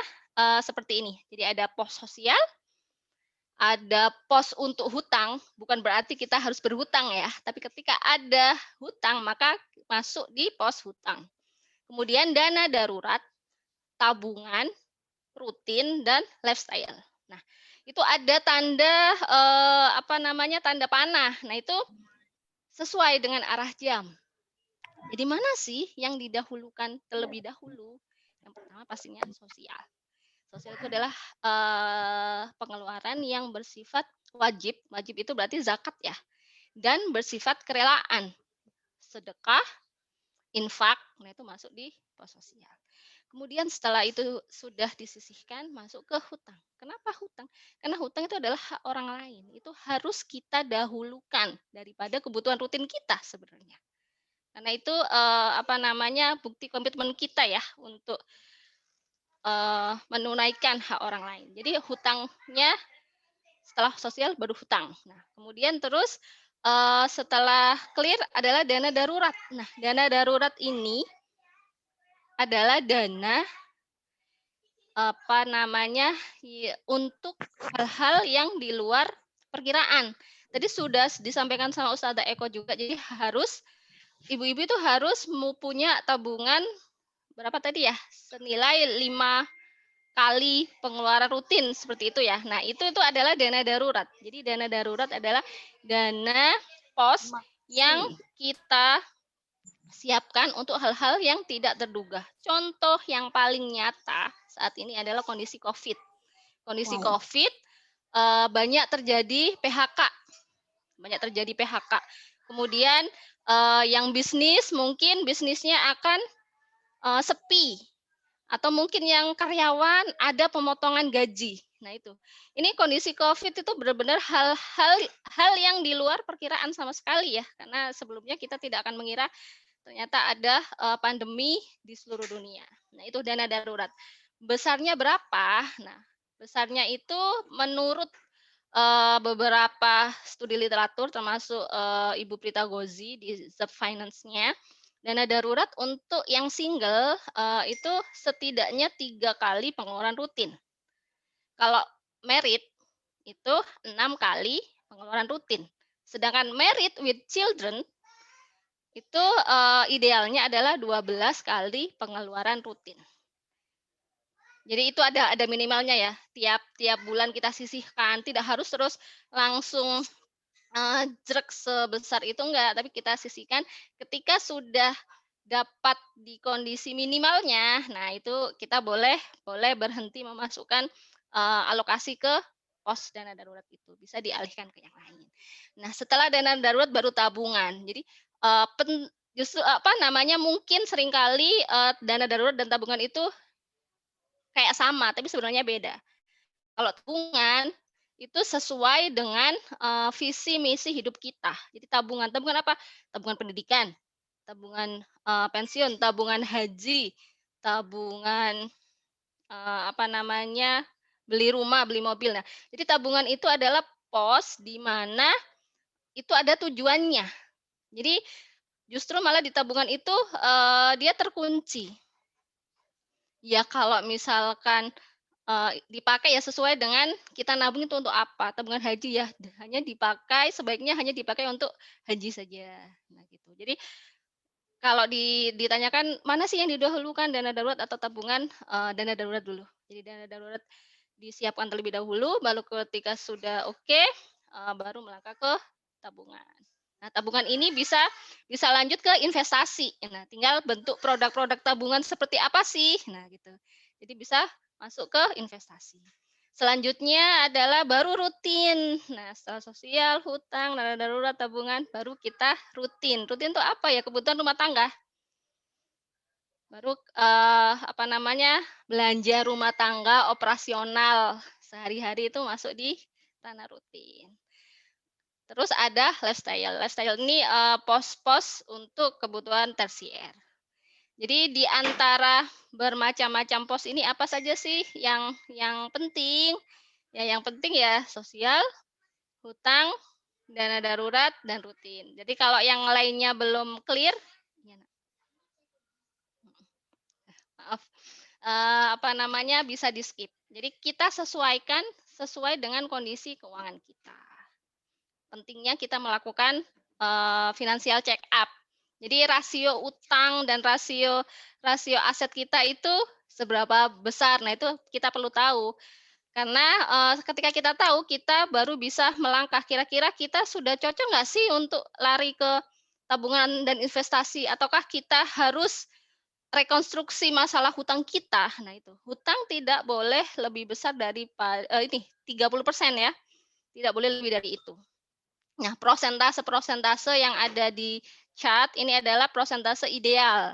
seperti ini. Jadi ada pos sosial, ada pos untuk hutang, bukan berarti kita harus berhutang ya, tapi ketika ada hutang maka masuk di pos hutang. Kemudian dana darurat, tabungan, rutin, dan lifestyle. Nah, itu ada tanda tanda panah. Nah, itu sesuai dengan arah jam. Jadi mana sih yang didahulukan terlebih dahulu? Yang pertama pastinya sosial. Sosial itu adalah pengeluaran yang bersifat wajib. Wajib itu berarti zakat ya. Dan bersifat kerelaan. Sedekah, infak, nah itu masuk di pos sosial. Kemudian setelah itu sudah disisihkan, masuk ke hutang. Kenapa hutang? Karena hutang itu adalah hak orang lain. Itu harus kita dahulukan daripada kebutuhan rutin kita sebenarnya. Karena itu bukti komitmen kita ya untuk menunaikan hak orang lain. Jadi hutangnya setelah sosial baru hutang. Nah, kemudian terus setelah clear adalah dana darurat. Nah, dana darurat ini adalah dana untuk hal-hal yang di luar perkiraan. Tadi sudah disampaikan sama Ustazah Eko juga, jadi harus ibu-ibu itu harus punya tabungan berapa tadi ya? Senilai 5 kali pengeluaran rutin seperti itu ya. Nah, itu adalah dana darurat. Jadi dana darurat adalah dana pos yang kita siapkan untuk hal-hal yang tidak terduga. Contoh yang paling nyata saat ini adalah kondisi COVID. Kondisi COVID banyak terjadi PHK. Banyak terjadi PHK. Kemudian yang bisnis mungkin bisnisnya akan sepi. Atau mungkin yang karyawan ada pemotongan gaji. Nah itu. Ini kondisi COVID itu benar-benar hal yang di luar perkiraan sama sekali ya. Karena sebelumnya kita tidak akan mengira ternyata ada pandemi di seluruh dunia. Nah itu dana darurat. Besarnya berapa? Nah besarnya itu menurut beberapa studi literatur termasuk Ibu Prita Gozi di The Finance-nya, dana darurat untuk yang single itu setidaknya 3 kali pengeluaran rutin. Kalau merit itu 6 kali pengeluaran rutin. Sedangkan merit with children itu idealnya adalah 12 kali pengeluaran rutin. Jadi itu ada minimalnya ya. Tiap bulan kita sisihkan, tidak harus terus langsung jrek sebesar itu enggak, tapi kita sisihkan ketika sudah dapat di kondisi minimalnya. Nah, itu kita boleh berhenti memasukkan alokasi ke pos dana darurat itu. Bisa dialihkan ke yang lain. Nah, setelah dana darurat baru tabungan. Jadi justru mungkin seringkali dana darurat dan tabungan itu kayak sama, tapi sebenarnya beda. Kalau tabungan itu sesuai dengan visi misi hidup kita. Jadi tabungan apa? Tabungan pendidikan, tabungan pensiun, tabungan haji, tabungan beli rumah, beli mobil. Nah, jadi tabungan itu adalah pos di mana itu ada tujuannya. Jadi justru malah di tabungan itu dia terkunci. Ya kalau misalkan dipakai ya sesuai dengan kita nabung itu untuk apa. Tabungan haji ya sebaiknya hanya dipakai untuk haji saja. Nah gitu. Jadi kalau ditanyakan mana sih yang didahulukan, dana darurat atau tabungan, dana darurat dulu. Jadi dana darurat disiapkan terlebih dahulu, baru ketika sudah oke, baru melangkah ke tabungan. Nah, tabungan ini bisa lanjut ke investasi. Nah, tinggal bentuk produk-produk tabungan seperti apa sih? Nah, gitu. Jadi bisa masuk ke investasi. Selanjutnya adalah baru rutin. Nah, setelah sosial, hutang, dana darurat, tabungan, baru kita rutin. Rutin itu apa ya? Kebutuhan rumah tangga. Baru belanja rumah tangga operasional sehari-hari itu masuk di ranah rutin. Terus ada lifestyle. Lifestyle ini pos-pos untuk kebutuhan tersier. Jadi di antara bermacam-macam pos ini apa saja sih yang penting? Ya yang penting ya sosial, hutang, dana darurat dan rutin. Jadi kalau yang lainnya belum clear, bisa di skip. Jadi kita sesuaikan sesuai dengan kondisi keuangan kita. Pentingnya kita melakukan financial check up. Jadi rasio utang dan rasio aset kita itu seberapa besar. Nah, itu kita perlu tahu. Karena ketika kita tahu, kita baru bisa melangkah. Kira-kira kita sudah cocok nggak sih untuk lari ke tabungan dan investasi? Ataukah kita harus rekonstruksi masalah hutang kita? Nah itu, hutang tidak boleh lebih besar dari ini 30% ya. Tidak boleh lebih dari itu. Nah, persentase-persentase yang ada di chart ini adalah persentase ideal.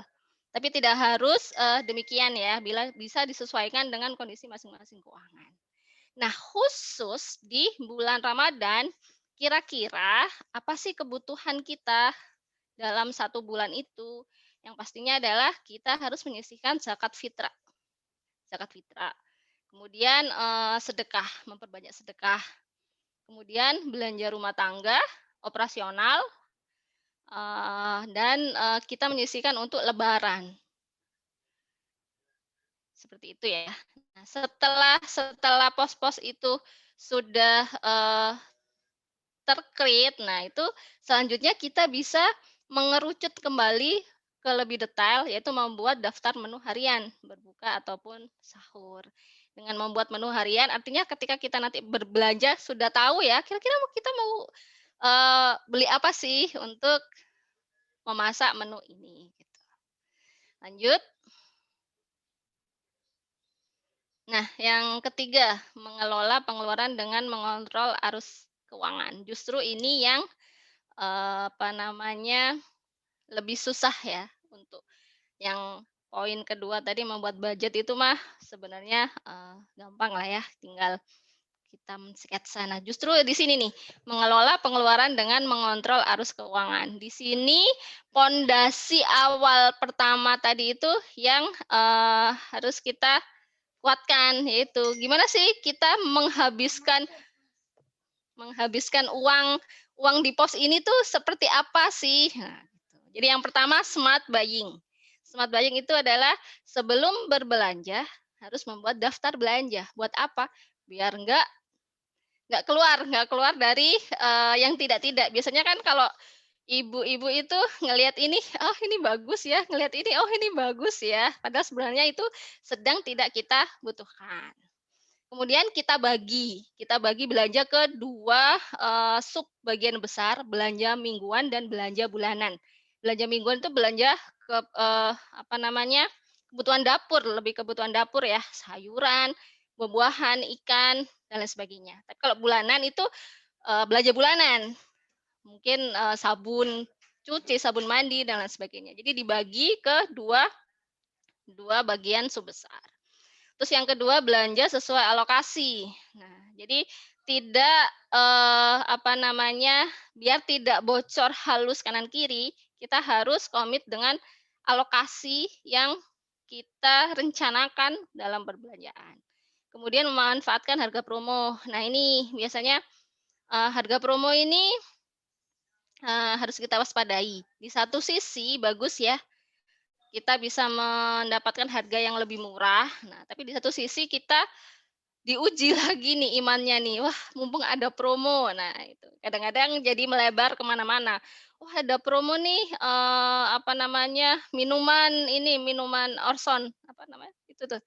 Tapi tidak harus demikian ya, bila bisa disesuaikan dengan kondisi masing-masing keuangan. Nah, khusus di bulan Ramadan, kira-kira apa sih kebutuhan kita dalam 1 bulan itu? Yang pastinya adalah kita harus menyisihkan zakat fitrah. Zakat fitrah. Kemudian sedekah, memperbanyak sedekah. Kemudian belanja rumah tangga, operasional, dan kita menyisihkan untuk lebaran. Seperti itu ya. Nah, setelah pos-pos itu sudah tercreate, nah itu selanjutnya kita bisa mengerucut kembali ke lebih detail, yaitu membuat daftar menu harian, berbuka ataupun sahur. Dengan membuat menu harian, artinya ketika kita nanti berbelanja sudah tahu ya, kira-kira kita mau beli apa sih untuk memasak menu ini. Gitu. Lanjut. Nah, yang ketiga, mengelola pengeluaran dengan mengontrol arus keuangan. Justru ini yang lebih susah ya untuk yang poin kedua tadi membuat budget itu mah sebenarnya gampang lah ya, tinggal kita mensketsa. Nah, justru di sini nih, mengelola pengeluaran dengan mengontrol arus keuangan. Di sini pondasi awal pertama tadi itu yang harus kita kuatkan, yaitu gimana sih kita menghabiskan uang di pos ini tuh seperti apa sih? Nah, gitu. Jadi yang pertama smart buying. Smart buying itu adalah sebelum berbelanja harus membuat daftar belanja. Buat apa? Biar nggak keluar dari yang tidak-tidak. Biasanya kan kalau ibu-ibu itu ngelihat ini, oh ini bagus ya, ngelihat ini, oh ini bagus ya. Padahal sebenarnya itu sedang tidak kita butuhkan. Kemudian kita bagi belanja ke 2 sub bagian besar, belanja mingguan dan belanja bulanan. Belanja mingguan itu belanja ke kebutuhan dapur, lebih kebutuhan dapur ya, sayuran, buah-buahan, ikan dan lain sebagainya. Tapi kalau bulanan itu belanja bulanan. Mungkin sabun cuci, sabun mandi dan lain sebagainya. Jadi dibagi ke dua bagian sub besar. Terus yang kedua belanja sesuai alokasi. Nah, jadi tidak biar tidak bocor halus kanan kiri, kita harus komit dengan alokasi yang kita rencanakan dalam perbelanjaan. Kemudian memanfaatkan harga promo. Nah, ini biasanya harga promo ini harus kita waspadai. Di satu sisi bagus ya, kita bisa mendapatkan harga yang lebih murah. Nah, tapi di satu sisi kita diuji lagi nih imannya nih. Wah, mumpung ada promo. Nah, itu kadang-kadang jadi melebar kemana-mana. Wah, ada promo nih, minuman Orson. Itu tuh.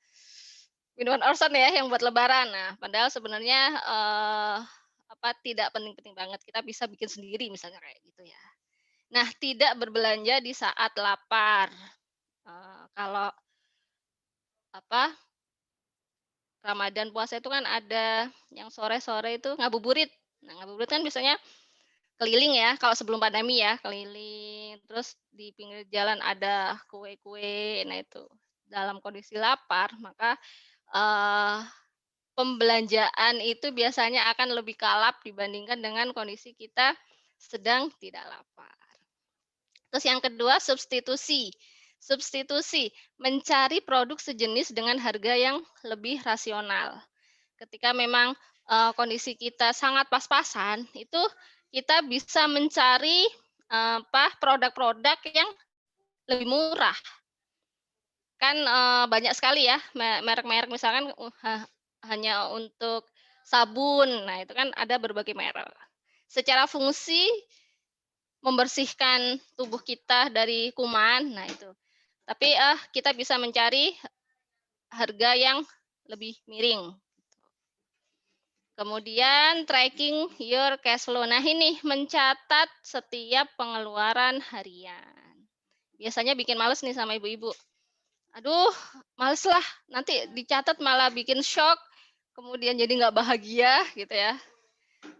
Minuman Orson ya yang buat lebaran. Nah, padahal sebenarnya tidak penting-penting banget. Kita bisa bikin sendiri misalnya kayak gitu ya. Nah, tidak berbelanja di saat lapar. Kalau Ramadan puasa itu kan ada yang sore-sore itu ngabuburit. Nah, ngabuburit kan biasanya keliling ya, kalau sebelum pandemi ya, keliling. Terus di pinggir jalan ada kue-kue. Nah, itu dalam kondisi lapar, maka pembelanjaan itu biasanya akan lebih kalap dibandingkan dengan kondisi kita sedang tidak lapar. Terus yang kedua, substitusi. Substitusi, mencari produk sejenis dengan harga yang lebih rasional. Ketika memang kondisi kita sangat pas-pasan, itu kita bisa mencari produk-produk yang lebih murah. Kan banyak sekali ya merek-merek, misalkan hanya untuk sabun. Nah, itu kan ada berbagai merek. Secara fungsi membersihkan tubuh kita dari kuman, nah itu. Tapi kita bisa mencari harga yang lebih miring. Kemudian tracking your cash flow. Nah ini mencatat setiap pengeluaran harian. Biasanya bikin males nih sama ibu-ibu. Aduh, males lah. Nanti dicatat malah bikin shock. Kemudian jadi nggak bahagia gitu ya.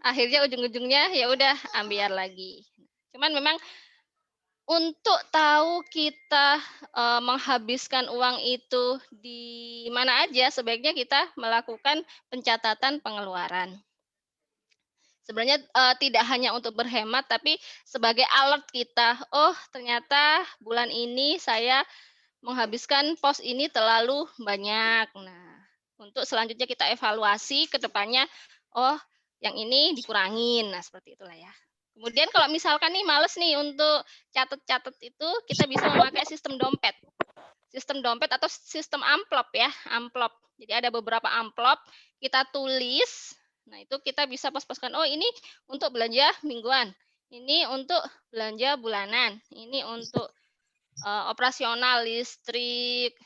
Akhirnya ujung-ujungnya ya udah ambil lagi. Cuman memang untuk tahu kita menghabiskan uang itu di mana aja, sebaiknya kita melakukan pencatatan pengeluaran. Sebenarnya tidak hanya untuk berhemat, tapi sebagai alert kita. Oh, ternyata bulan ini saya menghabiskan pos ini terlalu banyak. Nah, untuk selanjutnya kita evaluasi ke depannya, oh, yang ini dikurangin. Nah, seperti itulah ya. Kemudian kalau misalkan nih males nih untuk catat-catat itu, kita bisa memakai sistem dompet. Sistem dompet atau sistem amplop ya, amplop. Jadi ada beberapa amplop, kita tulis. Nah, itu kita bisa pos-poskan. Oh, ini untuk belanja mingguan. Ini untuk belanja bulanan. Ini untuk operasional listrik,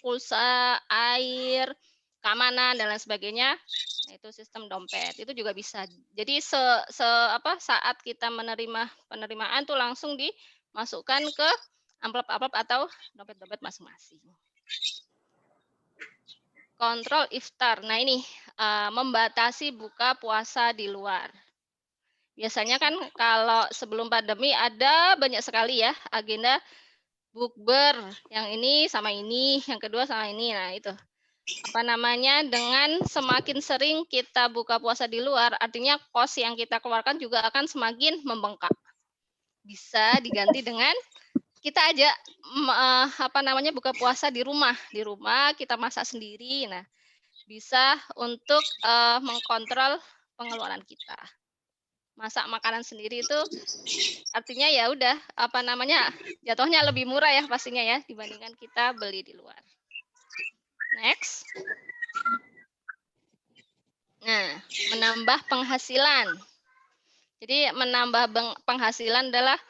pulsa, air, keamanan dan lain sebagainya. Nah, itu sistem dompet. Itu juga bisa. Jadi saat kita menerima penerimaan tuh langsung dimasukkan ke amplop-amplop atau dompet-dompet masing-masing. Kontrol iftar. Nah, ini membatasi buka puasa di luar. Biasanya kan kalau sebelum pandemi ada banyak sekali ya agenda bukber, yang ini sama ini, yang kedua sama ini. Nah, itu. Dengan semakin sering kita buka puasa di luar, artinya kos yang kita keluarkan juga akan semakin membengkak. Bisa diganti dengan kita aja buka puasa di rumah. Di rumah kita masak sendiri. Nah, bisa untuk mengkontrol pengeluaran kita. Masak makanan sendiri itu artinya ya udah jatuhnya lebih murah ya pastinya ya dibandingkan kita beli di luar. Next. Nah, menambah penghasilan. Jadi menambah penghasilan adalah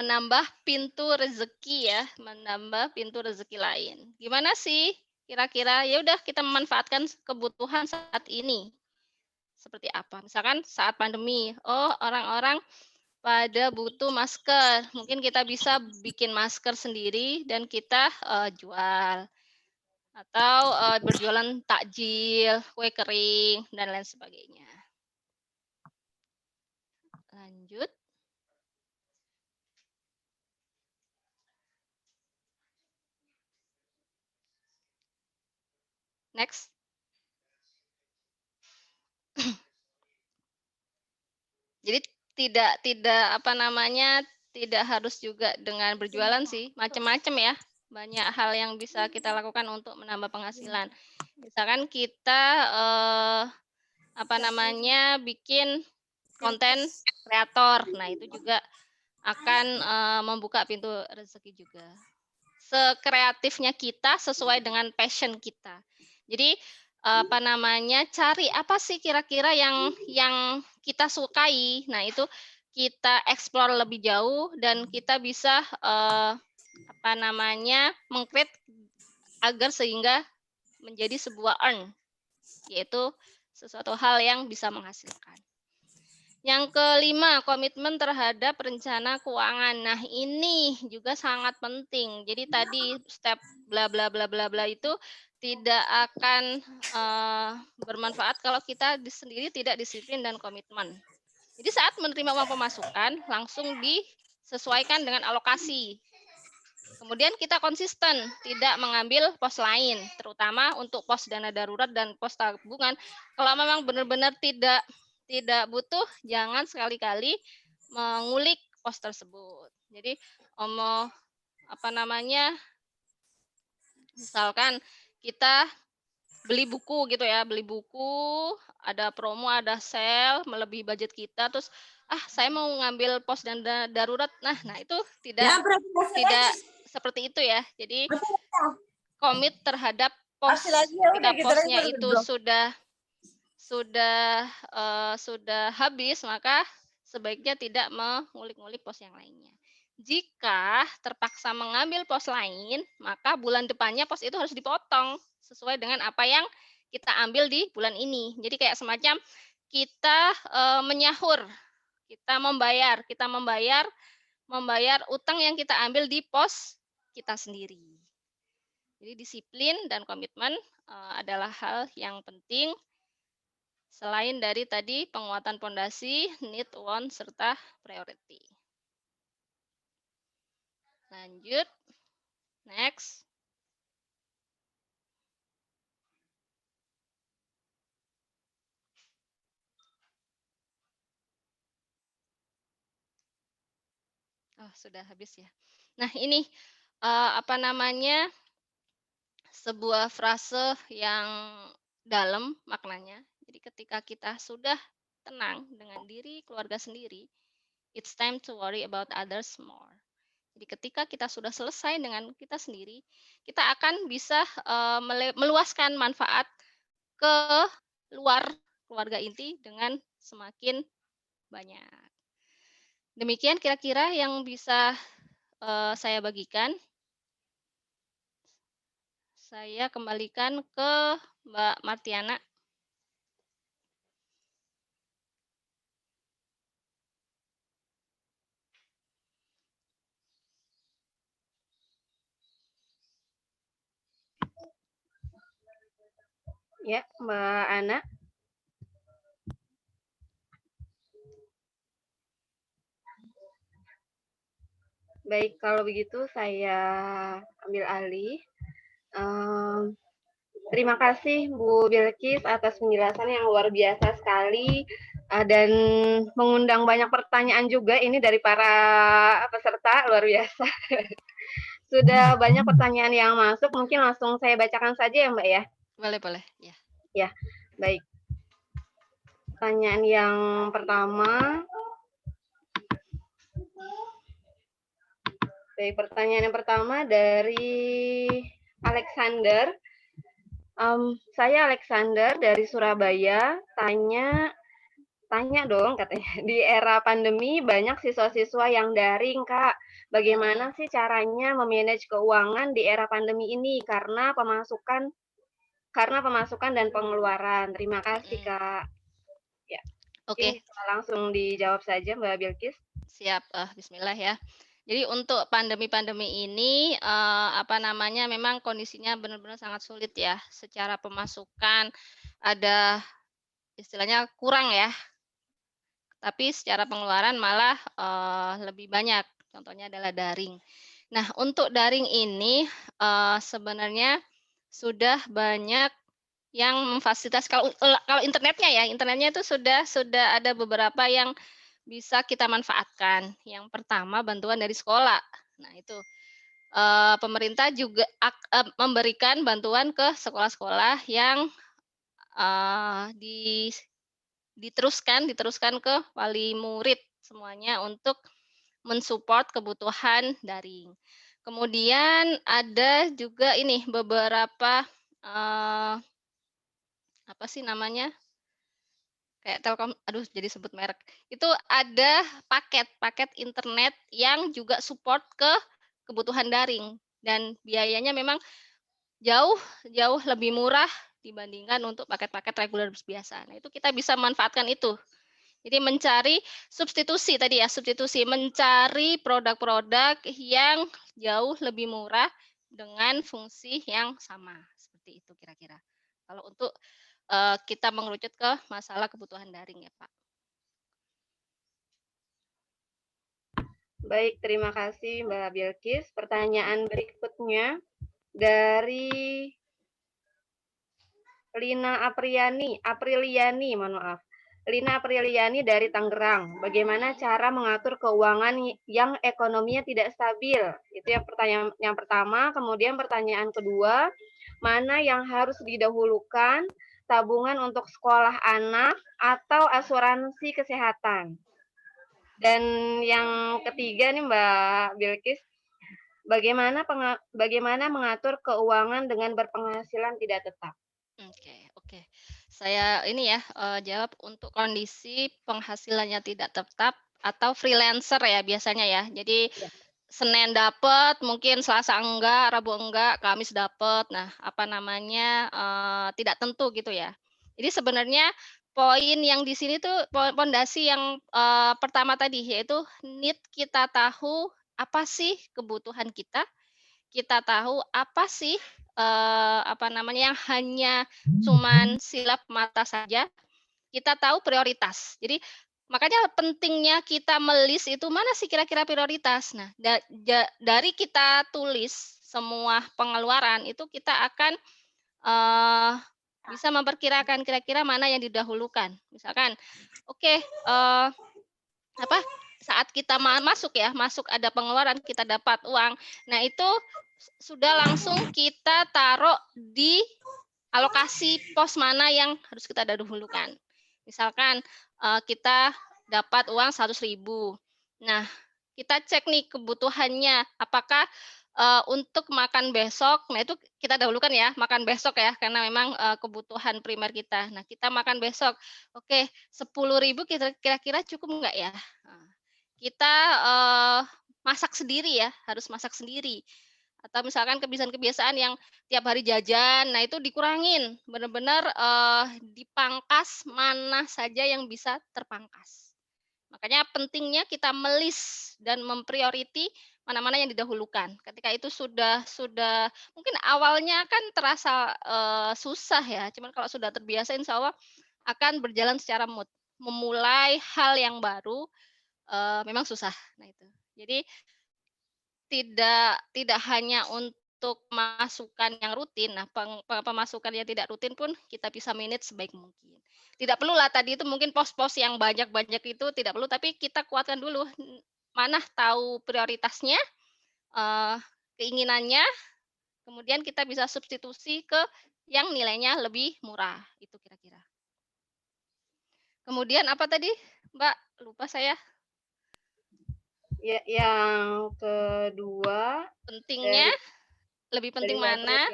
menambah pintu rezeki ya, menambah pintu rezeki lain. Gimana sih kira-kira? Ya udah kita memanfaatkan kebutuhan saat ini. Seperti apa? Misalkan saat pandemi, oh orang-orang pada butuh masker. Mungkin kita bisa bikin masker sendiri dan kita jual. Atau berjualan takjil, kue kering, dan lain sebagainya. Lanjut. Next. Jadi tidak harus juga dengan berjualan sih, macam-macam ya. Banyak hal yang bisa kita lakukan untuk menambah penghasilan. Misalkan kita bikin konten kreator. Nah, itu juga akan membuka pintu rezeki juga. Sekreatifnya kita sesuai dengan passion kita. Jadi cari apa sih kira-kira yang kita sukai. Nah, itu kita explore lebih jauh dan kita bisa meng-create agar sehingga menjadi sebuah earn, yaitu sesuatu hal yang bisa menghasilkan. Yang kelima, komitmen terhadap rencana keuangan. Nah, ini juga sangat penting. Jadi tadi step bla bla bla bla bla itu tidak akan bermanfaat kalau kita sendiri tidak disiplin dan komitmen. Jadi saat menerima uang pemasukan, langsung disesuaikan dengan alokasi. Kemudian kita konsisten, tidak mengambil pos lain, terutama untuk pos dana darurat dan pos tabungan. Kalau memang benar-benar tidak butuh, jangan sekali-kali mengulik pos tersebut. Jadi misalkan kita beli buku gitu ya, ada promo, ada sale, melebihi budget kita, terus saya mau ngambil pos dana darurat. Nah itu tidak seperti itu ya. Jadi komit terhadap pos. Ketika posnya itu sudah habis, maka sebaiknya tidak mengulik-ngulik pos yang lainnya. Jika terpaksa mengambil pos lain, maka bulan depannya pos itu harus dipotong sesuai dengan apa yang kita ambil di bulan ini. Jadi kayak semacam kita menyahur, kita membayar utang yang kita ambil di pos kita sendiri. Jadi disiplin dan komitmen adalah hal yang penting selain dari tadi penguatan pondasi, need, want, serta priority. Lanjut, next. Oh, sudah habis ya. Nah, ini apa namanya? Sebuah frase yang dalam maknanya. Jadi ketika kita sudah tenang dengan diri keluarga sendiri, it's time to worry about others more. Jadi ketika kita sudah selesai dengan kita sendiri, kita akan bisa meluaskan manfaat ke luar keluarga inti dengan semakin banyak. Demikian kira-kira yang bisa saya bagikan. Saya kembalikan ke Mbak Martiana. Ya, Mbak Ana. Baik, kalau begitu saya ambil alih. Terima kasih Bu Bilkis atas penjelasan yang luar biasa sekali dan mengundang banyak pertanyaan juga ini dari para peserta, luar biasa. Sudah banyak pertanyaan yang masuk, mungkin langsung saya bacakan saja ya Mbak ya. Boleh. Ya. Ya, baik. Pertanyaan yang pertama. Baik, pertanyaan yang pertama dari Alexander. Saya Alexander dari Surabaya, tanya dong katanya. Di era pandemi banyak siswa-siswa yang daring, Kak. Bagaimana sih caranya memanage keuangan di era pandemi ini karena pemasukan dan pengeluaran? Terima kasih, Kak. Ya. Oke. Langsung dijawab saja Mbak Bilkis. Siap, bismillah ya. Jadi untuk pandemi ini apa namanya memang kondisinya benar-benar sangat sulit ya. Secara pemasukan ada istilahnya kurang ya. Tapi secara pengeluaran malah lebih banyak. Contohnya adalah daring. Nah, untuk daring ini sebenarnya sudah banyak yang memfasilitas kalau internetnya itu sudah ada beberapa yang bisa kita manfaatkan. Yang pertama bantuan dari sekolah. Nah, itu pemerintah juga memberikan bantuan ke sekolah-sekolah yang diteruskan ke wali murid semuanya untuk mensupport kebutuhan daring. Kemudian ada juga ini beberapa apa sih namanya? Kayak Telkom, aduh jadi sebut merek. Itu ada paket internet yang juga support ke kebutuhan daring dan biayanya memang jauh lebih murah dibandingkan untuk paket-paket reguler biasa. Nah, itu kita bisa manfaatkan itu. Jadi mencari substitusi tadi ya, mencari produk-produk yang jauh lebih murah dengan fungsi yang sama. Seperti itu kira-kira. Kalau untuk kita mengerucut ke masalah kebutuhan daring ya Pak. Baik, terima kasih Mbak Bilkis. Pertanyaan berikutnya dari Lina Apriliani, mohon maaf. Lina Apriliani dari Tangerang. Bagaimana cara mengatur keuangan yang ekonominya tidak stabil? Itu yang pertanyaan yang pertama. Kemudian pertanyaan kedua, mana yang harus didahulukan? Tabungan untuk sekolah anak atau asuransi kesehatan? Dan yang ketiga nih Mbak Bilkis, bagaimana mengatur keuangan dengan berpenghasilan tidak tetap? Oke. Saya ini ya jawab untuk kondisi penghasilannya tidak tetap atau freelancer ya biasanya ya. Jadi Senin dapat, mungkin Selasa enggak, Rabu enggak, Kamis dapat. Nah, apa namanya, tidak tentu gitu ya. Jadi sebenarnya poin yang di sini tuh pondasi yang pertama tadi, yaitu need kita tahu apa sih kebutuhan kita tahu apa sih apa namanya yang hanya cuman silap mata saja, kita tahu prioritas. Jadi makanya pentingnya kita melis itu mana sih kira-kira prioritas. Nah, dari kita tulis semua pengeluaran itu kita akan bisa memperkirakan kira-kira mana yang didahulukan. Misalkan, oke, apa saat kita masuk ya, masuk ada pengeluaran, kita dapat uang. Nah, itu sudah langsung kita taruh di alokasi pos mana yang harus kita dahulukan. Misalkan kita dapat uang 100.000. Nah, kita cek nih kebutuhannya, apakah untuk makan besok, nah itu kita dahulukan ya, makan besok ya, karena memang kebutuhan primer kita. Nah, kita makan besok, oke, 10.000 kira-kira cukup nggak ya? Kita masak sendiri ya, harus masak sendiri. Atau misalkan kebiasaan-kebiasaan yang tiap hari jajan, nah itu dikurangin, benar-benar dipangkas mana saja yang bisa terpangkas. Makanya pentingnya kita melis dan memprioriti mana-mana yang didahulukan. Ketika itu sudah mungkin awalnya kan terasa susah ya, cuman kalau sudah terbiasa insya Allah akan berjalan secara mood. Memulai hal yang baru memang susah. Nah itu. Jadi tidak hanya untuk masukan yang rutin, nah pemasukan yang tidak rutin pun kita bisa manage sebaik mungkin. Tidak perlulah tadi itu mungkin pos-pos yang banyak-banyak itu tidak perlu, tapi kita kuatkan dulu, mana tahu prioritasnya, keinginannya, kemudian kita bisa substitusi ke yang nilainya lebih murah, itu kira-kira. Kemudian apa tadi, Mbak? Lupa saya. Ya, yang kedua Pentingnya, lebih penting mana?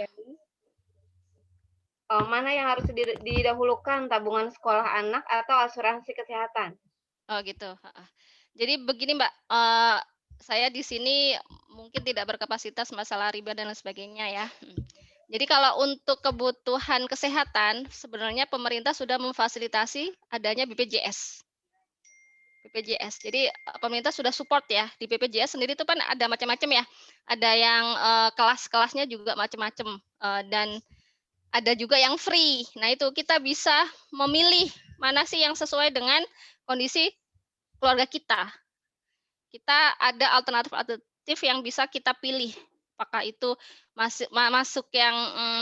Mana yang harus didahulukan, tabungan sekolah anak atau asuransi kesehatan? Oh gitu. Jadi begini Mbak, saya di sini mungkin tidak berkapasitas masalah riba dan lain sebagainya ya. Jadi kalau untuk kebutuhan kesehatan, sebenarnya pemerintah sudah memfasilitasi adanya BPJS. BPJS. Jadi pemerintah sudah support ya. Di BPJS sendiri itu kan ada macam-macam ya. Ada yang kelas-kelasnya juga macam-macam dan ada juga yang free. Nah, itu kita bisa memilih mana sih yang sesuai dengan kondisi keluarga kita. Kita ada alternatif yang bisa kita pilih. Apakah itu masuk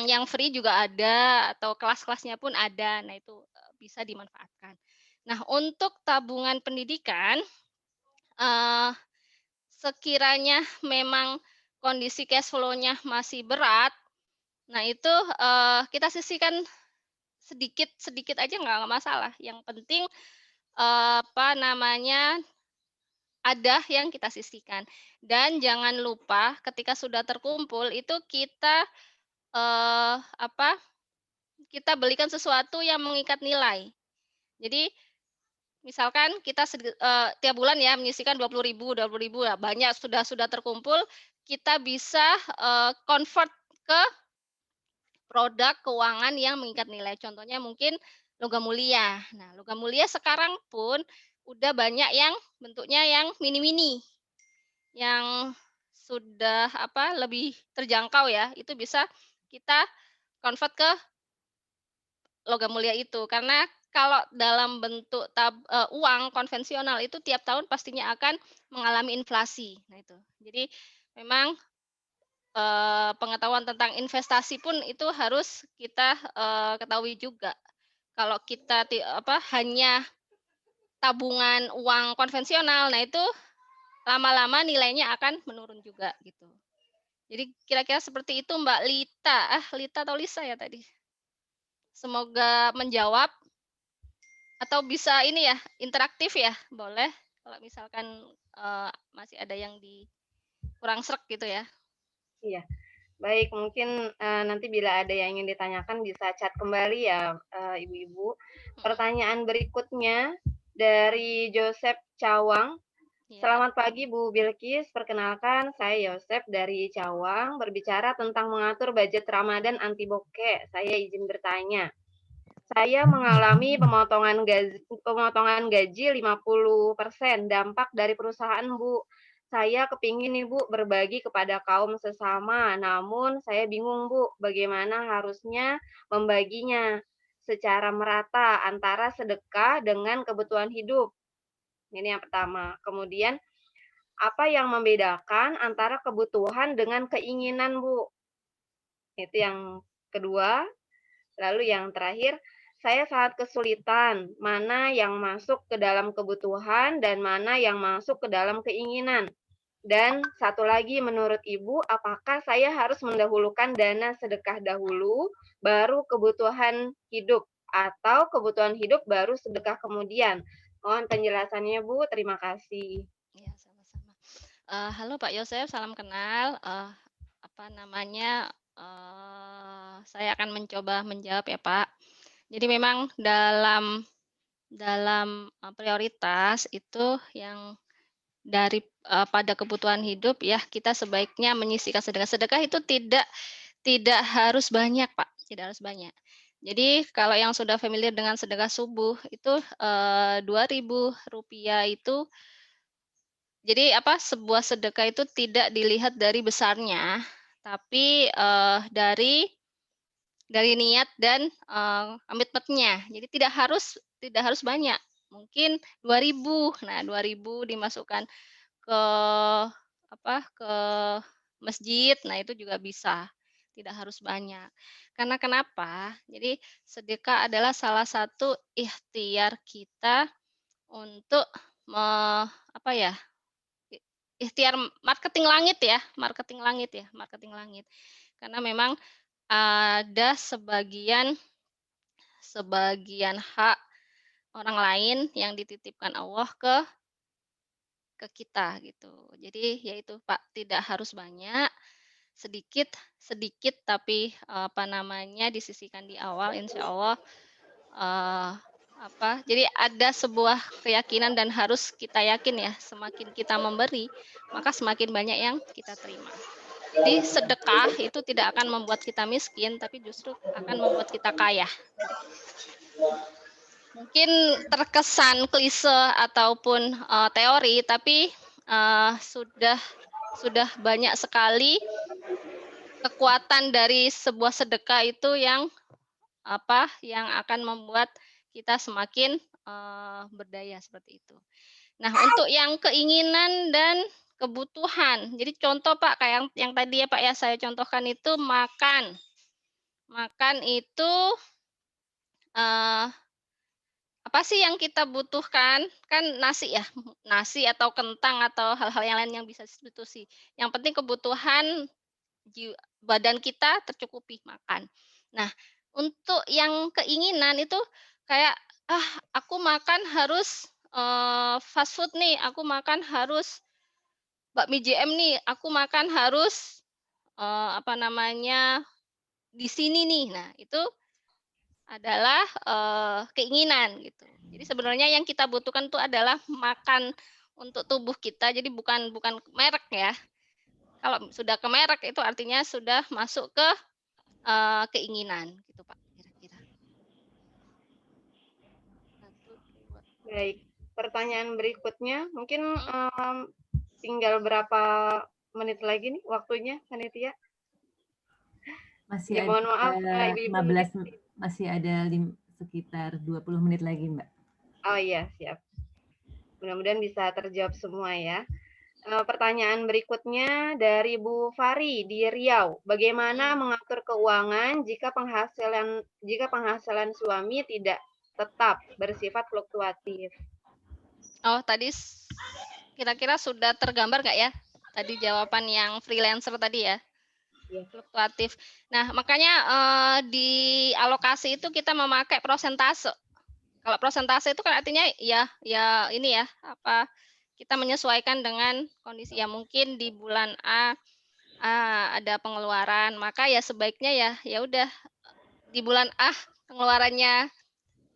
yang free juga ada atau kelas-kelasnya pun ada. Nah, itu bisa dimanfaatkan. Nah, untuk tabungan pendidikan sekiranya memang kondisi cash flow-nya masih berat, nah itu kita sisihkan sedikit aja nggak masalah. Yang penting apa namanya ada yang kita sisihkan. Dan jangan lupa ketika sudah terkumpul itu kita kita belikan sesuatu yang mengikat nilai. Jadi misalkan kita tiap bulan ya menyisihkan 20.000 ya banyak sudah terkumpul, kita bisa convert ke produk keuangan yang mengikat nilai. Contohnya mungkin logam mulia. Nah, logam mulia sekarang pun udah banyak yang bentuknya yang mini-mini. Yang sudah lebih terjangkau ya. Itu bisa kita convert ke logam mulia itu. Karena kalau dalam bentuk uang konvensional itu tiap tahun pastinya akan mengalami inflasi. Nah itu. Jadi memang pengetahuan tentang investasi pun itu harus kita ketahui juga. Kalau kita hanya tabungan uang konvensional, nah itu lama-lama nilainya akan menurun juga gitu. Jadi kira-kira seperti itu Mbak Lita. Lita atau Lisa ya tadi. Semoga menjawab atau bisa ini ya interaktif ya, boleh kalau misalkan masih ada yang kurang srek gitu ya. Iya, baik mungkin nanti bila ada yang ingin ditanyakan bisa chat kembali ya Ibu-ibu. Pertanyaan berikutnya dari Joseph Cawang. Ya. Selamat pagi Bu Bilkis, perkenalkan saya Yosep dari Cawang, berbicara tentang mengatur budget Ramadan anti bokeh. Saya izin bertanya. Saya mengalami pemotongan gaji 50% dampak dari perusahaan Bu. Saya kepingin nih Bu berbagi kepada kaum sesama, namun saya bingung Bu bagaimana harusnya membaginya secara merata antara sedekah dengan kebutuhan hidup. Ini yang pertama. Kemudian, apa yang membedakan antara kebutuhan dengan keinginan, Bu? Itu yang kedua. Lalu yang terakhir, saya sangat kesulitan mana yang masuk ke dalam kebutuhan dan mana yang masuk ke dalam keinginan. Dan satu lagi, menurut Ibu, apakah saya harus mendahulukan dana sedekah dahulu, baru kebutuhan hidup, atau kebutuhan hidup baru sedekah kemudian? Mohon penjelasannya, Bu. Terima kasih. Ya, sama-sama. Halo Pak Yosef, salam kenal. Saya akan mencoba menjawab ya Pak. Jadi memang dalam prioritas itu yang pada kebutuhan hidup ya kita sebaiknya menyisihkan sedekah. Sedekah itu tidak harus banyak Pak, tidak harus banyak. Jadi kalau yang sudah familiar dengan sedekah subuh itu Rp2.000 itu jadi sebuah sedekah itu tidak dilihat dari besarnya, tapi dari niat dan komitmennya. Jadi tidak harus banyak. Mungkin 2.000. Nah, 2.000 dimasukkan ke ke masjid. Nah, itu juga bisa. Tidak harus banyak. Karena kenapa? Jadi sedekah adalah salah satu ikhtiar kita untuk ikhtiar marketing langit ya, marketing langit. Karena memang ada sebagian hak orang lain yang dititipkan Allah ke kita gitu. Jadi yaitu Pak, tidak harus banyak, sedikit tapi disisihkan di awal insya Allah jadi ada sebuah keyakinan dan harus kita yakin ya, semakin kita memberi, maka semakin banyak yang kita terima. Jadi sedekah itu tidak akan membuat kita miskin, tapi justru akan membuat kita kaya. Mungkin terkesan klise ataupun teori, tapi sudah banyak sekali kekuatan dari sebuah sedekah itu yang akan membuat kita semakin berdaya seperti itu. Nah, untuk yang keinginan dan kebutuhan. Jadi contoh Pak, kayak yang tadi ya Pak ya saya contohkan itu makan. Makan itu apa sih yang kita butuhkan? Kan nasi ya, nasi atau kentang atau hal-hal yang lain yang bisa substitusi. Yang penting kebutuhan badan kita tercukupi makan. Nah, untuk yang keinginan itu kayak aku makan harus fast food nih, aku makan harus bakmi JM nih, aku makan harus di sini nih. Nah, itu adalah keinginan gitu. Jadi sebenarnya yang kita butuhkan itu adalah makan untuk tubuh kita. Jadi bukan merek ya. Kalau sudah ke merek itu artinya sudah masuk ke keinginan gitu Pak kira-kira. Baik, pertanyaan berikutnya mungkin tinggal berapa menit lagi nih waktunya, Panitia? Masih Ya, mohon maaf, Ibu. 15, masih ada sekitar 20 menit lagi, Mbak. Oh iya, siap. Mudah-mudahan bisa terjawab semua ya. Pertanyaan berikutnya dari Bu Fari di Riau. Bagaimana mengatur keuangan jika penghasilan suami tidak tetap bersifat fluktuatif? Oh, tadi kira-kira sudah tergambar nggak ya? Tadi jawaban yang freelancer tadi ya? Iya. Fluktuatif. Nah, makanya di alokasi itu kita memakai prosentase. Kalau prosentase itu kan artinya ya ini ya, kita menyesuaikan dengan kondisi ya mungkin di bulan A ada pengeluaran, maka ya sebaiknya ya udah di bulan A pengeluarannya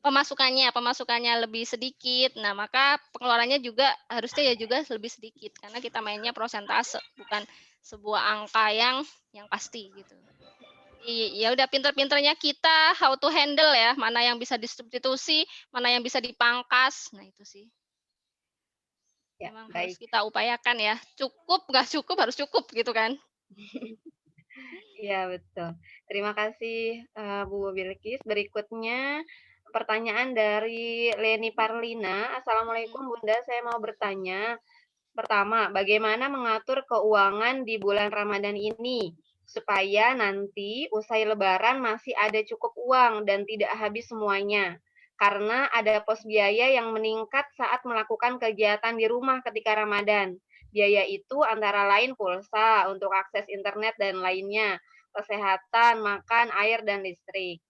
pemasukannya lebih sedikit. Nah, maka pengeluarannya juga harusnya ya juga lebih sedikit karena kita mainnya prosentase, bukan sebuah angka yang pasti gitu. Ya udah pinter-pinternya kita how to handle ya, mana yang bisa disubstitusi, mana yang bisa dipangkas. Nah, itu sih. Ya, Memang harus baik. kita upayakan ya. Cukup, nggak cukup, harus cukup gitu kan. Iya, betul. Terima kasih, Bu Bilkis. Berikutnya pertanyaan dari Leni Parlina. Assalamualaikum Bunda, saya mau bertanya. Pertama, bagaimana mengatur keuangan di bulan Ramadan ini supaya nanti usai Lebaran masih ada cukup uang dan tidak habis semuanya? Karena ada pos biaya yang meningkat saat melakukan kegiatan di rumah ketika Ramadan. Biaya itu antara lain pulsa untuk akses internet dan lainnya, kesehatan, makan, air, dan listrik.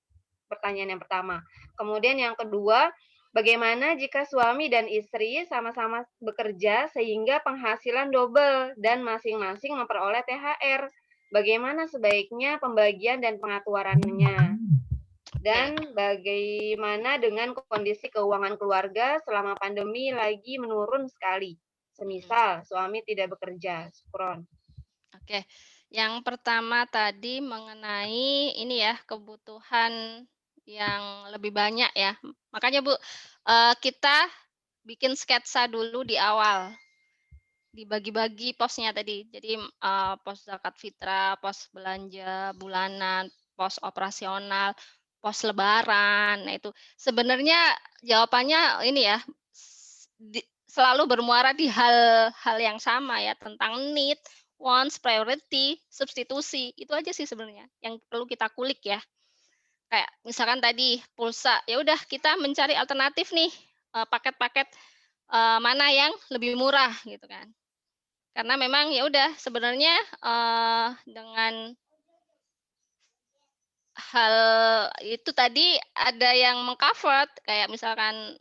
Pertanyaan yang pertama. Kemudian yang kedua, bagaimana jika suami dan istri sama-sama bekerja sehingga penghasilan double dan masing-masing memperoleh THR? Bagaimana sebaiknya pembagian dan pengaturannya? Dan bagaimana dengan kondisi keuangan keluarga selama pandemi lagi menurun sekali? Semisal suami tidak bekerja. Syukron. Oke. Yang pertama tadi mengenai ini ya, kebutuhan yang lebih banyak ya. Makanya Bu, kita bikin sketsa dulu di awal. Dibagi-bagi posnya tadi. Jadi, pos zakat fitrah, pos belanja bulanan, pos operasional, pos lebaran. Nah itu sebenarnya jawabannya ini ya, selalu bermuara di hal-hal yang sama ya, tentang need, wants, priority, substitusi. Itu aja sih sebenarnya yang perlu kita kulik ya. Kayak misalkan tadi pulsa, ya udah kita mencari alternatif nih, paket-paket, mana yang lebih murah gitu kan. Karena memang ya udah sebenarnya, dengan hal itu tadi ada yang meng-cover kayak misalkan,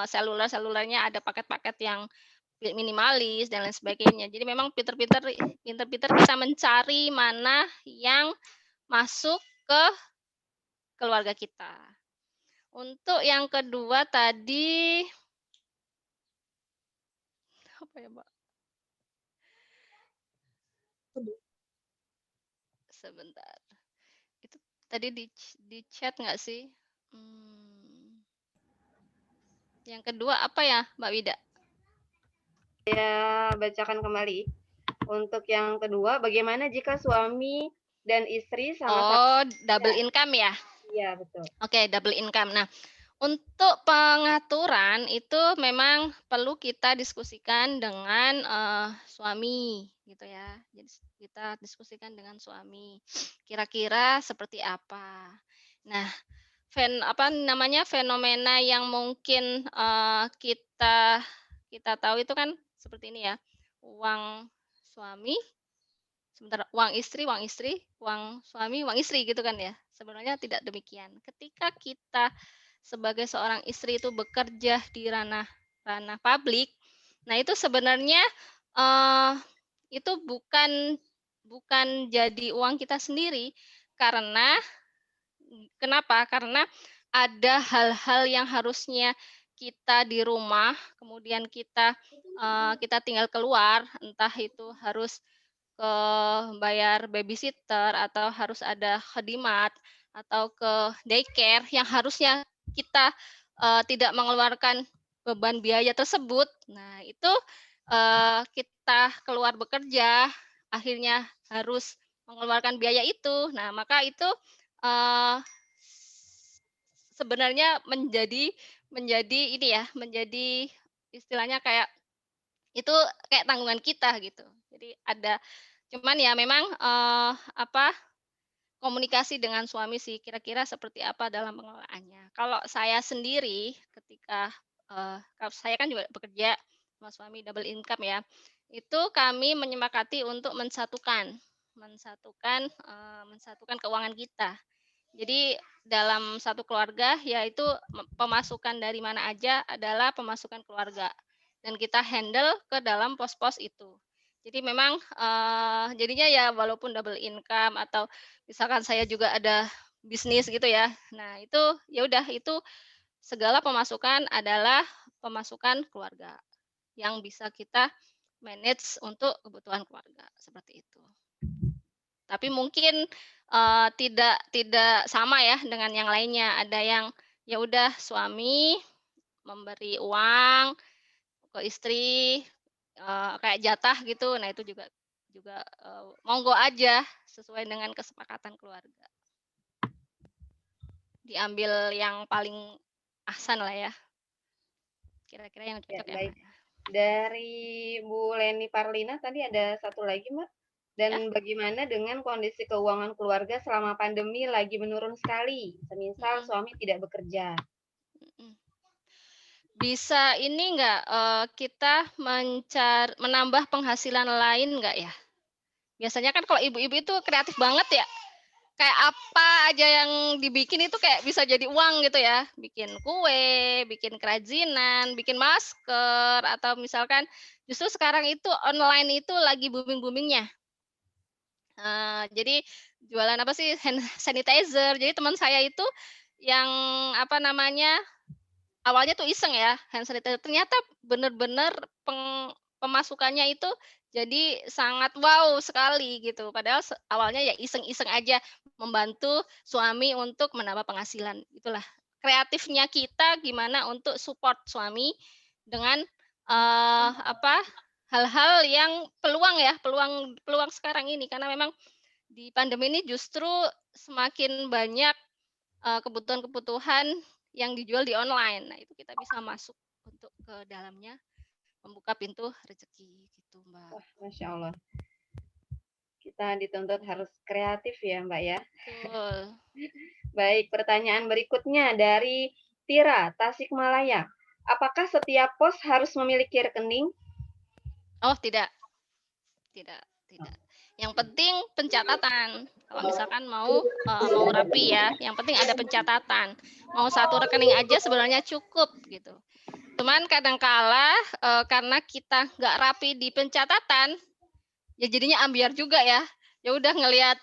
selulernya ada paket-paket yang minimalis dan lain sebagainya. Jadi memang pinter-pinter kita mencari mana yang masuk ke keluarga kita. Untuk yang kedua tadi apa ya, Mbak? Sebentar. Itu tadi di chat nggak sih? Yang kedua apa ya, Mbak Wida? Saya bacakan kembali. Untuk yang kedua, bagaimana jika suami dan istri sama-sama double income ya? Iya, betul. Oke, double income. Nah, untuk pengaturan itu memang perlu kita diskusikan dengan, suami gitu ya. Jadi kita diskusikan dengan suami, kira-kira seperti apa. Nah, fenomena yang mungkin, kita tahu itu kan seperti ini ya, uang suami, uang istri, uang suami, uang istri gitu kan ya. Sebenarnya tidak demikian. Ketika kita sebagai seorang istri itu bekerja di ranah publik, nah itu sebenarnya, itu bukan jadi uang kita sendiri, karena kenapa? Karena ada hal-hal yang harusnya kita di rumah, kemudian kita tinggal keluar, entah itu harus ke bayar babysitter atau harus ada khedimat atau ke daycare yang harusnya kita, tidak mengeluarkan beban biaya tersebut. Nah, itu, kita keluar bekerja, akhirnya harus mengeluarkan biaya itu. Nah, maka itu, eee, sebenarnya menjadi ini ya, menjadi istilahnya kayak itu kayak tanggungan kita gitu. Jadi ada cuman ya memang, komunikasi dengan suami sih, kira-kira seperti apa dalam pengelolaannya. Kalau saya sendiri ketika, kalau saya kan juga bekerja sama suami double income ya, itu kami menyepakati untuk mensatukan keuangan kita. Jadi dalam satu keluarga yaitu pemasukan dari mana aja adalah pemasukan keluarga dan kita handle ke dalam pos-pos itu. Jadi memang, jadinya ya walaupun double income atau misalkan saya juga ada bisnis gitu ya. Nah itu, ya udah itu segala pemasukan adalah pemasukan keluarga yang bisa kita manage untuk kebutuhan keluarga, seperti itu. Tapi mungkin tidak sama ya dengan yang lainnya. Ada yang ya udah suami memberi uang ke istri kayak jatah gitu. Nah, itu juga monggo aja sesuai dengan kesepakatan keluarga. Diambil yang paling ahsan lah ya. Kira-kira yang Ya, cocok baik. ya. Dari Bu Leni Parlina tadi ada satu lagi, Mbak. Dan Ya. bagaimana dengan kondisi keuangan keluarga selama pandemi lagi menurun sekali, semisal suami tidak bekerja? Bisa ini enggak kita menambah penghasilan lain enggak ya? Biasanya kan kalau ibu-ibu itu kreatif banget ya. Kayak apa aja yang dibikin itu kayak bisa jadi uang gitu ya. Bikin kue, bikin kerajinan, bikin masker, atau misalkan justru sekarang itu online itu lagi booming-boomingnya. Jadi jualan apa sih, hand sanitizer. Jadi teman saya itu yang apa namanya, awalnya tuh iseng ya, hand sanitizer, ternyata bener-bener pemasukannya itu jadi sangat wow sekali gitu. Padahal awalnya ya iseng-iseng aja membantu suami untuk menambah penghasilan. Itulah kreatifnya kita gimana untuk support suami dengan hal-hal yang peluang sekarang ini. Karena memang di pandemi ini justru semakin banyak kebutuhan-kebutuhan yang dijual di online. Nah, itu kita bisa masuk untuk ke dalamnya, membuka pintu rezeki gitu, Mbak. Wah, Masya Allah. Kita dituntut harus kreatif ya, Mbak ya. Betul. Baik, pertanyaan berikutnya dari Tira, Tasikmalaya. Apakah setiap pos harus memiliki rekening? Oh, tidak. Tidak. Yang penting pencatatan. Kalau misalkan mau rapi ya, yang penting ada pencatatan. Mau satu rekening aja sebenarnya cukup gitu. Cuman kadangkala karena kita nggak rapi di pencatatan, ya jadinya ambiar juga ya. Ya udah ngelihat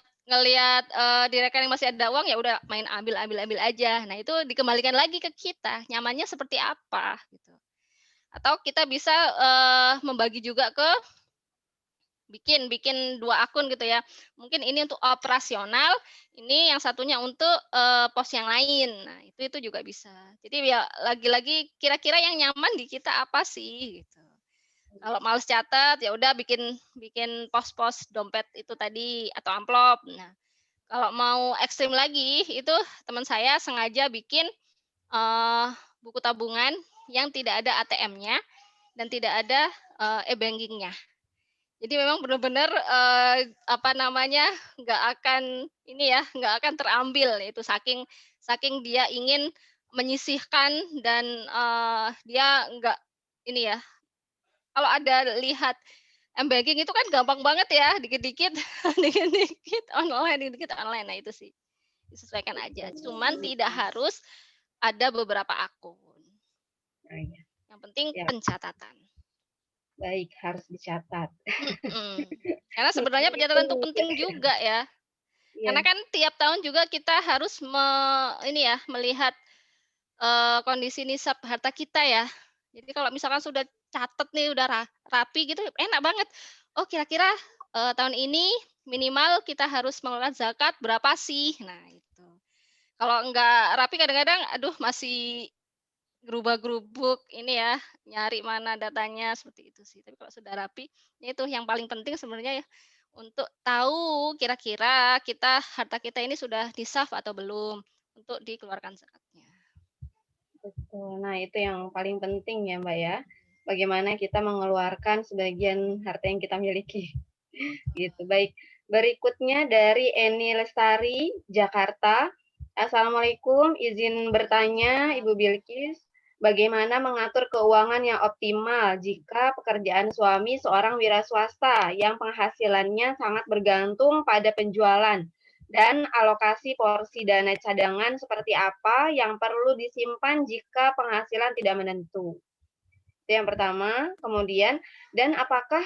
di rekening masih ada uang, ya udah main ambil aja. Nah, itu dikembalikan lagi ke kita, nyamannya seperti apa gitu. Atau kita bisa membagi juga ke bikin 2 akun gitu ya. Mungkin ini untuk operasional, ini yang satunya untuk pos yang lain. Nah, itu juga bisa. Jadi ya lagi-lagi kira-kira yang nyaman di kita apa sih gitu. Kalau males catat ya udah bikin pos-pos dompet itu tadi atau amplop. Nah, kalau mau ekstrim lagi itu teman saya sengaja bikin buku tabungan yang tidak ada ATM-nya dan tidak ada e-banking-nya. Jadi memang benar-benar nggak akan terambil itu saking dia ingin menyisihkan dan dia nggak ini ya. Kalau ada lihat m-banking itu kan gampang banget ya, dikit-dikit dikit-dikit online. Nah, itu sih disesuaikan aja. Cuman tidak harus ada beberapa akun. Yang penting pencatatan. Baik, harus dicatat. Karena sebenarnya pencatatan itu penting juga ya. Karena kan tiap tahun juga kita harus melihat kondisi nisab harta kita ya. Jadi kalau misalkan sudah catat nih, udah rapi gitu, enak banget. Oh, kira-kira tahun ini minimal kita harus mengelola zakat berapa sih? Nah, itu. Kalau enggak rapi kadang-kadang aduh masih gerubak-gerubuk ini ya, nyari mana datanya seperti itu sih. Tapi kalau sudah rapi, itu yang paling penting sebenarnya ya untuk tahu kira-kira harta kita ini sudah nisab atau belum untuk dikeluarkan zakatnya. Betul. Nah, itu yang paling penting ya, Mbak ya. Bagaimana kita mengeluarkan sebagian harta yang kita miliki. Gitu. Baik. Berikutnya dari Eni Lestari, Jakarta. Assalamualaikum, izin bertanya Ibu Bilkis, bagaimana mengatur keuangan yang optimal jika pekerjaan suami seorang wira swasta yang penghasilannya sangat bergantung pada penjualan? Dan alokasi porsi dana cadangan seperti apa yang perlu disimpan jika penghasilan tidak menentu? Itu yang pertama. Kemudian, dan apakah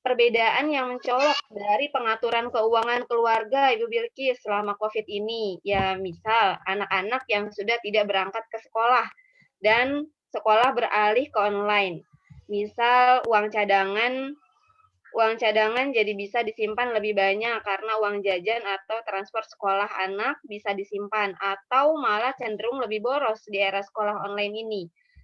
perbedaan yang mencolok dari pengaturan keuangan keluarga Ibu Bilkis selama COVID ini? Ya, misal anak-anak yang sudah tidak berangkat ke sekolah dan sekolah beralih ke online. Misal uang cadangan jadi bisa disimpan lebih banyak karena uang jajan atau transfer sekolah anak bisa disimpan atau malah cenderung lebih boros di era sekolah online ini.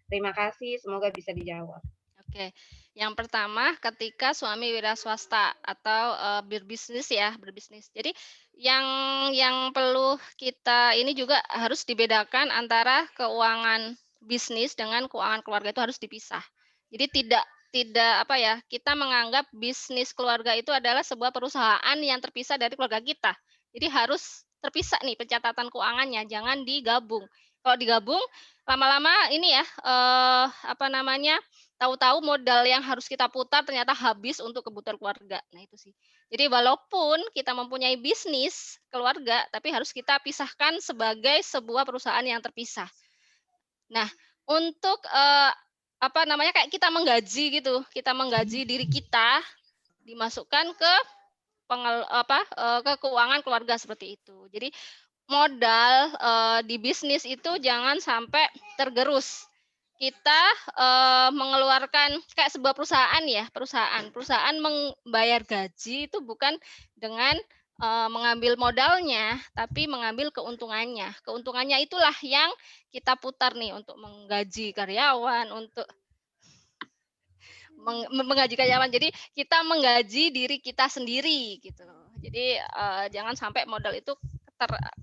Terima kasih, semoga bisa dijawab. Oke, yang pertama ketika suami wira swasta atau berbisnis ya, berbisnis. Jadi yang perlu kita ini juga harus dibedakan antara keuangan bisnis dengan keuangan keluarga itu harus dipisah. Jadi tidak apa ya, kita menganggap bisnis keluarga itu adalah sebuah perusahaan yang terpisah dari keluarga kita. Jadi harus terpisah nih pencatatan keuangannya, jangan digabung. Kalau digabung lama-lama ini ya apa namanya? Tahu-tahu modal yang harus kita putar ternyata habis untuk kebutuhan keluarga. Nah, itu sih. Jadi walaupun kita mempunyai bisnis keluarga, tapi harus kita pisahkan sebagai sebuah perusahaan yang terpisah. Nah, untuk apa namanya kayak kita menggaji gitu, kita menggaji diri kita dimasukkan ke ke keuangan keluarga seperti itu. Jadi modal di bisnis itu jangan sampai tergerus. Kita mengeluarkan kayak sebuah perusahaan ya, perusahaan membayar gaji itu bukan dengan mengambil modalnya, tapi mengambil keuntungannya. Keuntungannya itulah yang kita putar nih untuk menggaji karyawan, untuk menggaji karyawan. Jadi kita menggaji diri kita sendiri gitu. Jadi jangan sampai modal itu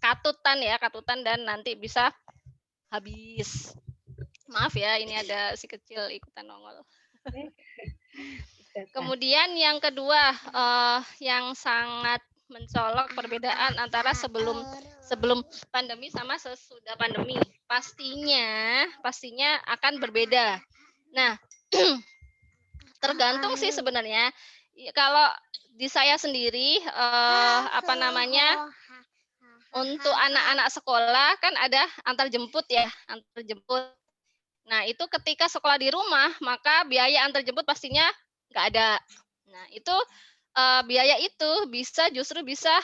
katutan dan nanti bisa habis. Maaf ya, ini ada si kecil ikutan nongol. Kemudian yang kedua, yang sangat mencolok perbedaan antara sebelum pandemi sama sesudah pandemi. Pastinya akan berbeda. Nah, tergantung sih sebenarnya. Kalau di saya sendiri, apa namanya, untuk anak-anak sekolah kan ada antar jemput ya, antar jemput. Nah, itu ketika sekolah di rumah, maka biaya antar jemput pastinya nggak ada. Nah, itu biaya itu justru bisa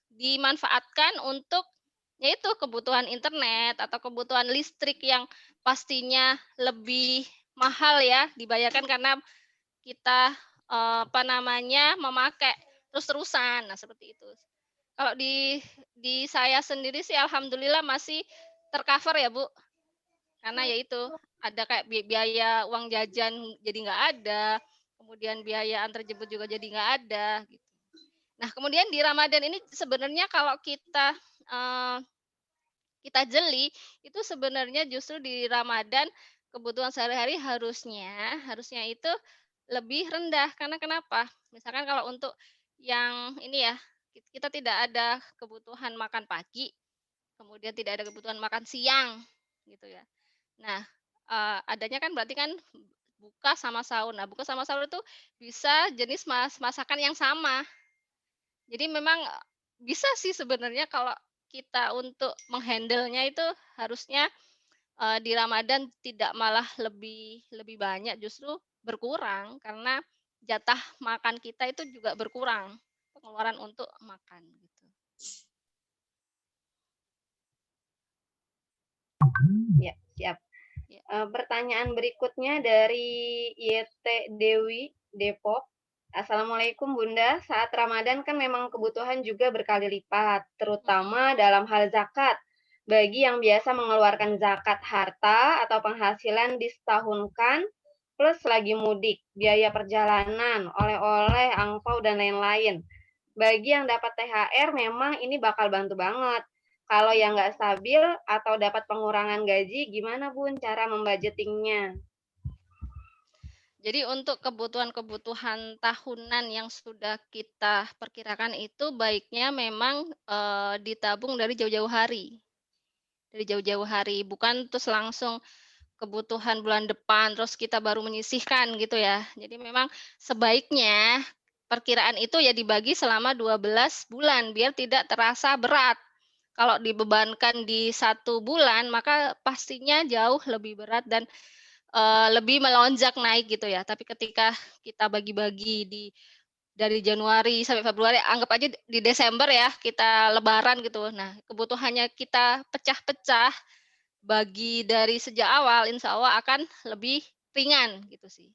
dimanfaatkan untuk yaitu kebutuhan internet atau kebutuhan listrik yang pastinya lebih mahal ya dibayarkan karena kita apa namanya memakai terus-terusan. Nah, seperti itu. Kalau di saya sendiri sih alhamdulillah masih tercover ya, Bu. Karena ya itu, ada kayak biaya uang jajan jadi nggak ada, kemudian biaya antar jemput juga jadi nggak ada, gitu. Nah, kemudian di Ramadan ini sebenarnya kalau kita jeli, itu sebenarnya justru di Ramadan kebutuhan sehari-hari harusnya itu lebih rendah. Karena kenapa? Misalkan kalau untuk yang ini ya, kita tidak ada kebutuhan makan pagi, kemudian tidak ada kebutuhan makan siang, gitu ya. Nah, adanya kan berarti kan buka sama sahur. Nah, buka sama sahur itu bisa jenis masakan yang sama. Jadi memang bisa sih sebenarnya kalau kita untuk menghandle-nya itu harusnya di Ramadan tidak malah lebih banyak, justru berkurang karena jatah makan kita itu juga berkurang, pengeluaran untuk makan gitu. Ya, siap. Pertanyaan berikutnya dari YT Dewi Depok. Assalamualaikum Bunda, saat Ramadan kan memang kebutuhan juga berkali lipat, terutama dalam hal zakat. Bagi yang biasa mengeluarkan zakat harta atau penghasilan disetahunkan, plus lagi mudik, biaya perjalanan, oleh-oleh, angpau, dan lain-lain. Bagi yang dapat THR memang ini bakal bantu banget. Kalau yang nggak stabil atau dapat pengurangan gaji, gimana Bun cara membudgetingnya? Jadi untuk kebutuhan-kebutuhan tahunan yang sudah kita perkirakan itu baiknya memang ditabung dari jauh-jauh hari. Dari jauh-jauh hari, bukan terus langsung kebutuhan bulan depan terus kita baru menyisihkan gitu ya. Jadi memang sebaiknya perkiraan itu ya dibagi selama 12 bulan biar tidak terasa berat. Kalau dibebankan di 1 bulan maka pastinya jauh lebih berat dan lebih melonjak naik gitu ya. Tapi ketika kita bagi-bagi dari Januari sampai Februari, anggap aja di Desember ya, kita lebaran gitu. Nah, kebutuhannya kita pecah-pecah, dibagi dari sejak awal, insya Allah akan lebih ringan gitu sih.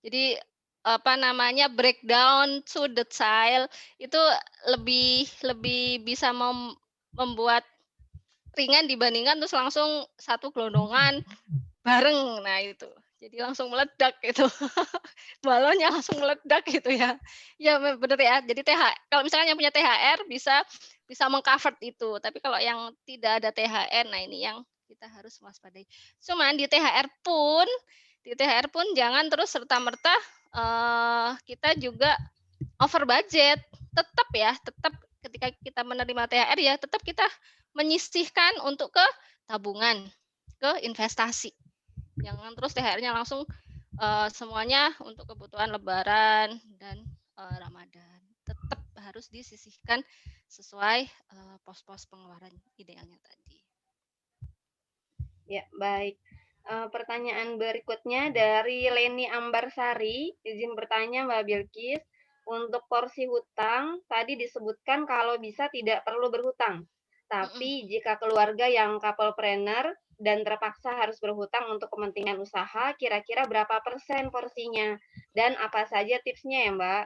Jadi apa namanya, breakdown to the child itu lebih bisa membuat ringan dibandingkan terus langsung satu gelondongan bareng. Nah itu. Jadi langsung meledak gitu. Balonnya langsung meledak gitu ya. Ya benar ya. Jadi kalau misalkan yang punya THR bisa mengcover itu. Tapi kalau yang tidak ada THR, nah ini yang kita harus waspadai. Cuman di THR pun jangan terus serta-merta kita juga over budget. Tetap ketika kita menerima THR ya tetap kita menyisihkan untuk ke tabungan, ke investasi. Jangan terus THR-nya langsung semuanya untuk kebutuhan Lebaran dan Ramadan. Tetap harus disisihkan sesuai pos-pos pengeluaran idealnya tadi. Ya, baik. Pertanyaan berikutnya dari Leni Ambarsari. Izin bertanya Mbak Bilkis, untuk porsi hutang tadi disebutkan kalau bisa tidak perlu berhutang. Tapi jika keluarga yang couple-planner dan terpaksa harus berhutang untuk kepentingan usaha, kira-kira berapa persen porsinya? Dan apa saja tipsnya ya Mbak?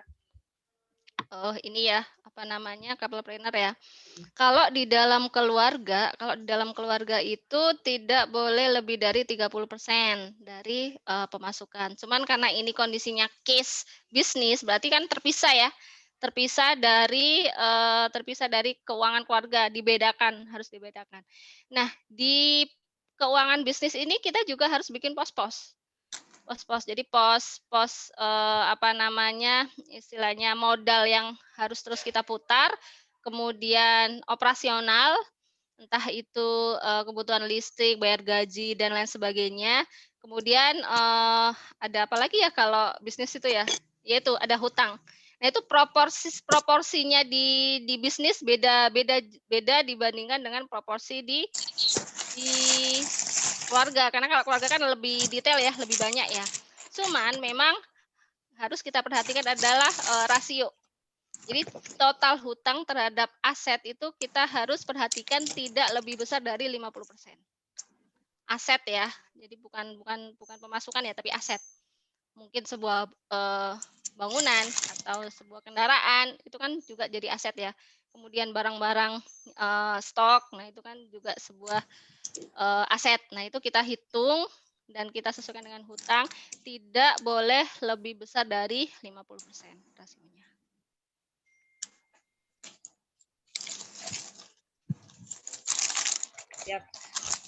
Oh ini ya, apa namanya, couple-planner ya. Kalau di dalam keluarga itu tidak boleh lebih dari 30% dari pemasukan. Cuman karena ini kondisinya case bisnis, berarti kan terpisah ya. Terpisah dari keuangan keluarga, harus dibedakan. Nah, di keuangan bisnis ini kita juga harus bikin pos-pos. Jadi pos apa namanya, istilahnya modal yang harus terus kita putar, kemudian operasional, entah itu kebutuhan listrik, bayar gaji dan lain sebagainya. Kemudian ada apa lagi ya kalau bisnis itu ya? Yaitu ada hutang. Nah, itu proporsinya di bisnis beda dibandingkan dengan proporsi di keluarga. Karena kalau keluarga kan lebih detail ya, lebih banyak ya. Cuman memang harus kita perhatikan adalah rasio. Jadi total hutang terhadap aset itu kita harus perhatikan tidak lebih besar dari 50%. Aset ya. Jadi bukan pemasukan ya, tapi aset. Mungkin sebuah bangunan atau sebuah kendaraan itu kan juga jadi aset ya. Kemudian barang-barang stok, nah itu kan juga sebuah aset. Nah, itu kita hitung dan kita sesuaikan dengan hutang, tidak boleh lebih besar dari 50% rasionya. Siap.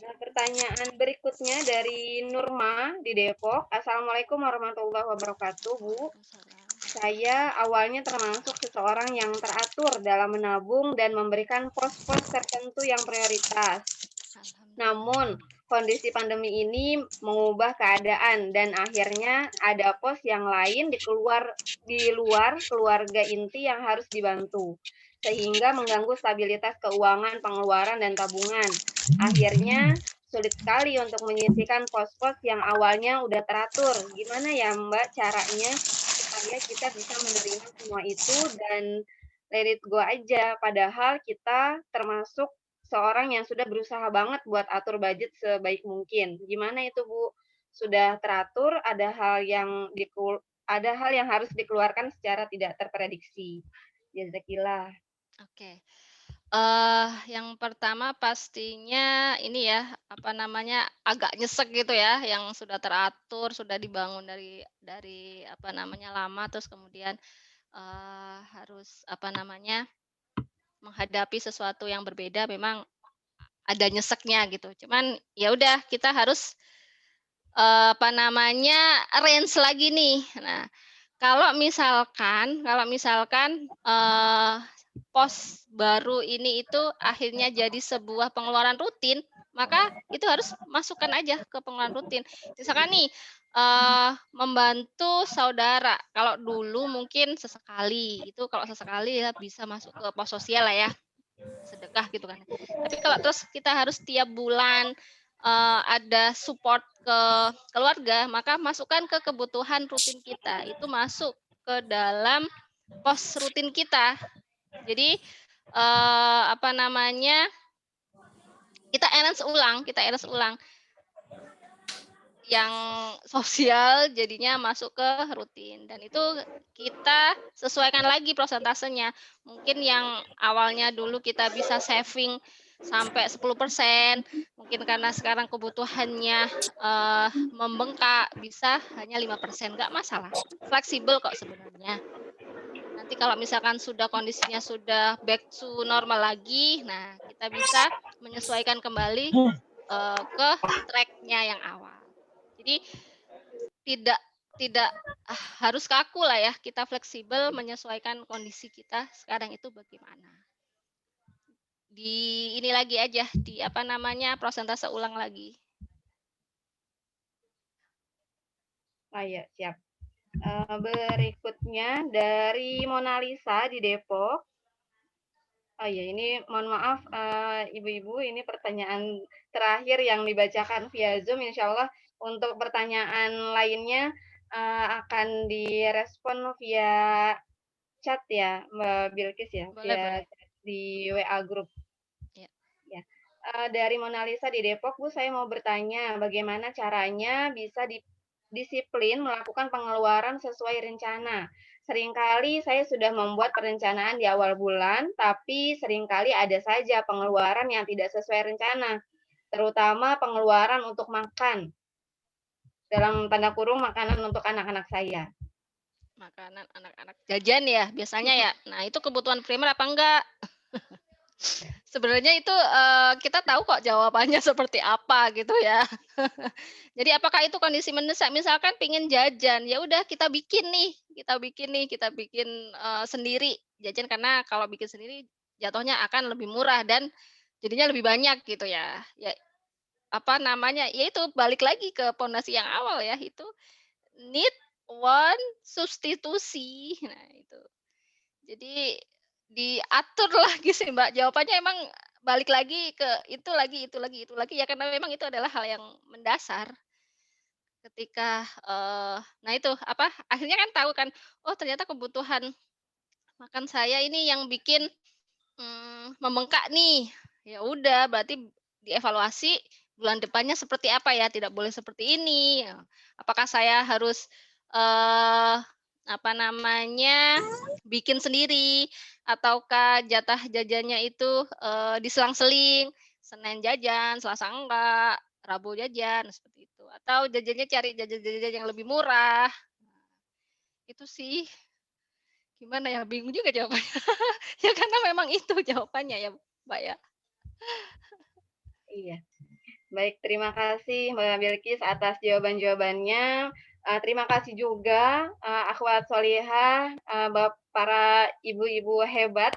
Nah, pertanyaan berikutnya dari Nurma di Depok. Assalamualaikum warahmatullahi wabarakatuh, Bu. Saya awalnya termasuk seseorang yang teratur dalam menabung dan memberikan pos-pos tertentu yang prioritas. Namun, kondisi pandemi ini mengubah keadaan dan akhirnya ada pos yang lain di luar keluarga inti yang harus dibantu, sehingga mengganggu stabilitas keuangan, pengeluaran, dan tabungan. Akhirnya sulit sekali untuk menyisihkan pos-pos yang awalnya udah teratur. Gimana ya Mbak caranya supaya kita bisa menerima semua itu dan let it go aja, padahal kita termasuk seorang yang sudah berusaha banget buat atur budget sebaik mungkin. Gimana itu Bu? Sudah teratur, ada hal yang harus dikeluarkan secara tidak terprediksi. Jazakillah. Oke. Yang pertama pastinya ini ya, apa namanya, agak nyesek gitu ya, yang sudah teratur, sudah dibangun dari apa namanya, lama, terus kemudian harus apa namanya, menghadapi sesuatu yang berbeda memang ada nyeseknya gitu. Cuman ya udah kita harus apa namanya, range lagi nih. Nah, kalau misalkan pos baru ini itu akhirnya jadi sebuah pengeluaran rutin, maka itu harus masukkan aja ke pengeluaran rutin. Misalkan nih membantu saudara, kalau dulu mungkin sesekali, itu kalau sesekali ya bisa masuk ke pos sosial lah ya, sedekah gitu kan. Tapi kalau terus kita harus tiap bulan ada support ke keluarga, maka masukkan ke kebutuhan rutin kita. Itu masuk ke dalam pos rutin kita. Jadi apa namanya, kita arrange ulang. Yang sosial jadinya masuk ke rutin, dan itu kita sesuaikan lagi prosentasenya. Mungkin yang awalnya dulu kita bisa saving sampai 10%, mungkin karena sekarang kebutuhannya membengkak bisa hanya 5%, nggak masalah, fleksibel kok sebenarnya. Nanti kalau misalkan sudah kondisinya sudah back to normal lagi, nah kita bisa menyesuaikan kembali ke tracknya yang awal. Jadi tidak harus kaku lah ya, kita fleksibel menyesuaikan kondisi kita sekarang itu bagaimana. Di ini lagi aja, di apa namanya, prosentase ulang lagi. Ya, siap. Berikutnya dari Mona Lisa di Depok. Oh iya, ini mohon maaf Ibu-ibu, ini pertanyaan terakhir yang dibacakan via Zoom. Insya Allah untuk pertanyaan lainnya akan direspon via chat ya, Mbak Bilkis ya, Boleh. di WA Group. Ya. Dari Mona Lisa di Depok, Bu, saya mau bertanya bagaimana caranya bisa disiplin melakukan pengeluaran sesuai rencana. Seringkali saya sudah membuat perencanaan di awal bulan, tapi seringkali ada saja pengeluaran yang tidak sesuai rencana, terutama pengeluaran untuk makan. Dalam tanda kurung, makanan untuk anak-anak saya. Makanan anak-anak jajan ya biasanya ya. Nah, itu kebutuhan primer apa enggak? Sebenarnya itu kita tahu kok jawabannya seperti apa gitu ya. Jadi apakah itu kondisi mendesak? Misalkan pingin jajan, ya udah kita bikin sendiri jajan, karena kalau bikin sendiri jatuhnya akan lebih murah dan jadinya lebih banyak gitu ya. Ya apa namanya? Ya itu balik lagi ke pondasi yang awal ya, itu need, want, substitusi. Nah, itu. Jadi diatur lagi sih Mbak, jawabannya emang balik lagi ke itu lagi ya, karena memang itu adalah hal yang mendasar. Ketika nah itu apa, akhirnya kan tahu kan, oh ternyata kebutuhan makan saya ini yang bikin membengkak nih. Ya udah berarti dievaluasi bulan depannya seperti apa ya, tidak boleh seperti ini. Apakah saya harus apa namanya, bikin sendiri, ataukah jatah jajannya itu diselang-seling, Senin jajan, Selasa enggak, Rabu jajan, seperti itu. Atau jajannya cari jajan-jajan yang lebih murah. Itu sih. Gimana ya, bingung juga jawabannya. Ya karena memang itu jawabannya ya, Mbak ya. Iya. Baik, terima kasih Mbak Bilkis atas jawaban-jawabannya. Terima kasih juga akhwat solihah, para ibu-ibu hebat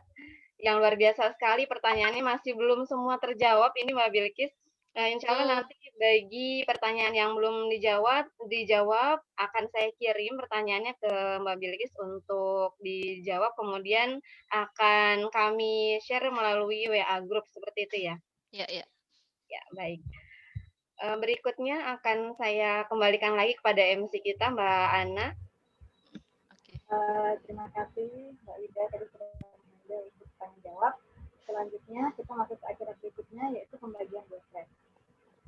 yang luar biasa sekali. Pertanyaannya masih belum semua terjawab ini Mbak Bilkis. Insya Allah nanti bagi pertanyaan yang belum dijawab akan saya kirim pertanyaannya ke Mbak Bilkis untuk dijawab, kemudian akan kami share melalui WA Group seperti itu ya. Iya. Ya, baik. Berikutnya akan saya kembalikan lagi kepada MC kita, Mbak Ana. Terima kasih Mbak Ida tadi sudah mengambil ikut tanya jawab. Selanjutnya kita masuk ke acara berikutnya, yaitu pembagian dosen.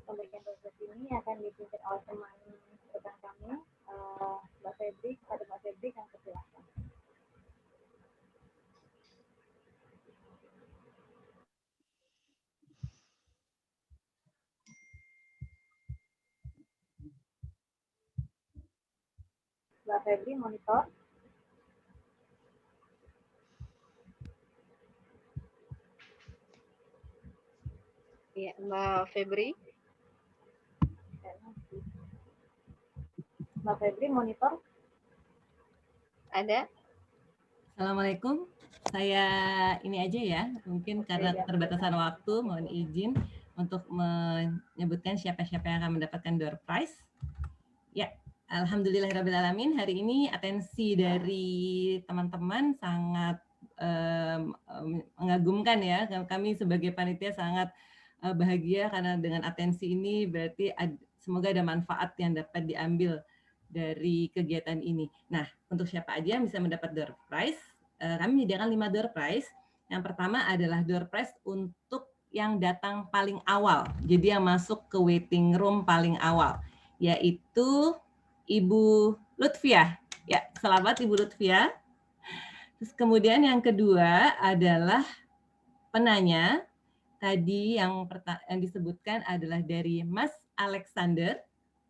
Pembagian dosen ini akan dipimpin oleh teman rekan kami, Mbak Febri. Kepada Mbak Febri yang persilahkan. Mbak Febri, monitor. Ya, Mbak Febri. Mbak Febri, monitor. Ada? Assalamualaikum. Saya ini aja ya, mungkin karena keterbatasan waktu, mohon izin untuk menyebutkan siapa-siapa yang akan mendapatkan door prize. Ya, alhamdulillahirrabbilalamin, hari ini atensi dari teman-teman sangat mengagumkan ya. Kami sebagai panitia sangat bahagia karena dengan atensi ini berarti semoga ada manfaat yang dapat diambil dari kegiatan ini. Nah, untuk siapa aja yang bisa mendapat door prize? Kami menyediakan 5 door prize. Yang pertama adalah door prize untuk yang datang paling awal. Jadi yang masuk ke waiting room paling awal, yaitu Ibu Lutfiah. Ya, selamat Ibu Lutfiah. Terus kemudian yang kedua adalah penanya. Tadi yang disebutkan adalah dari Mas Alexander.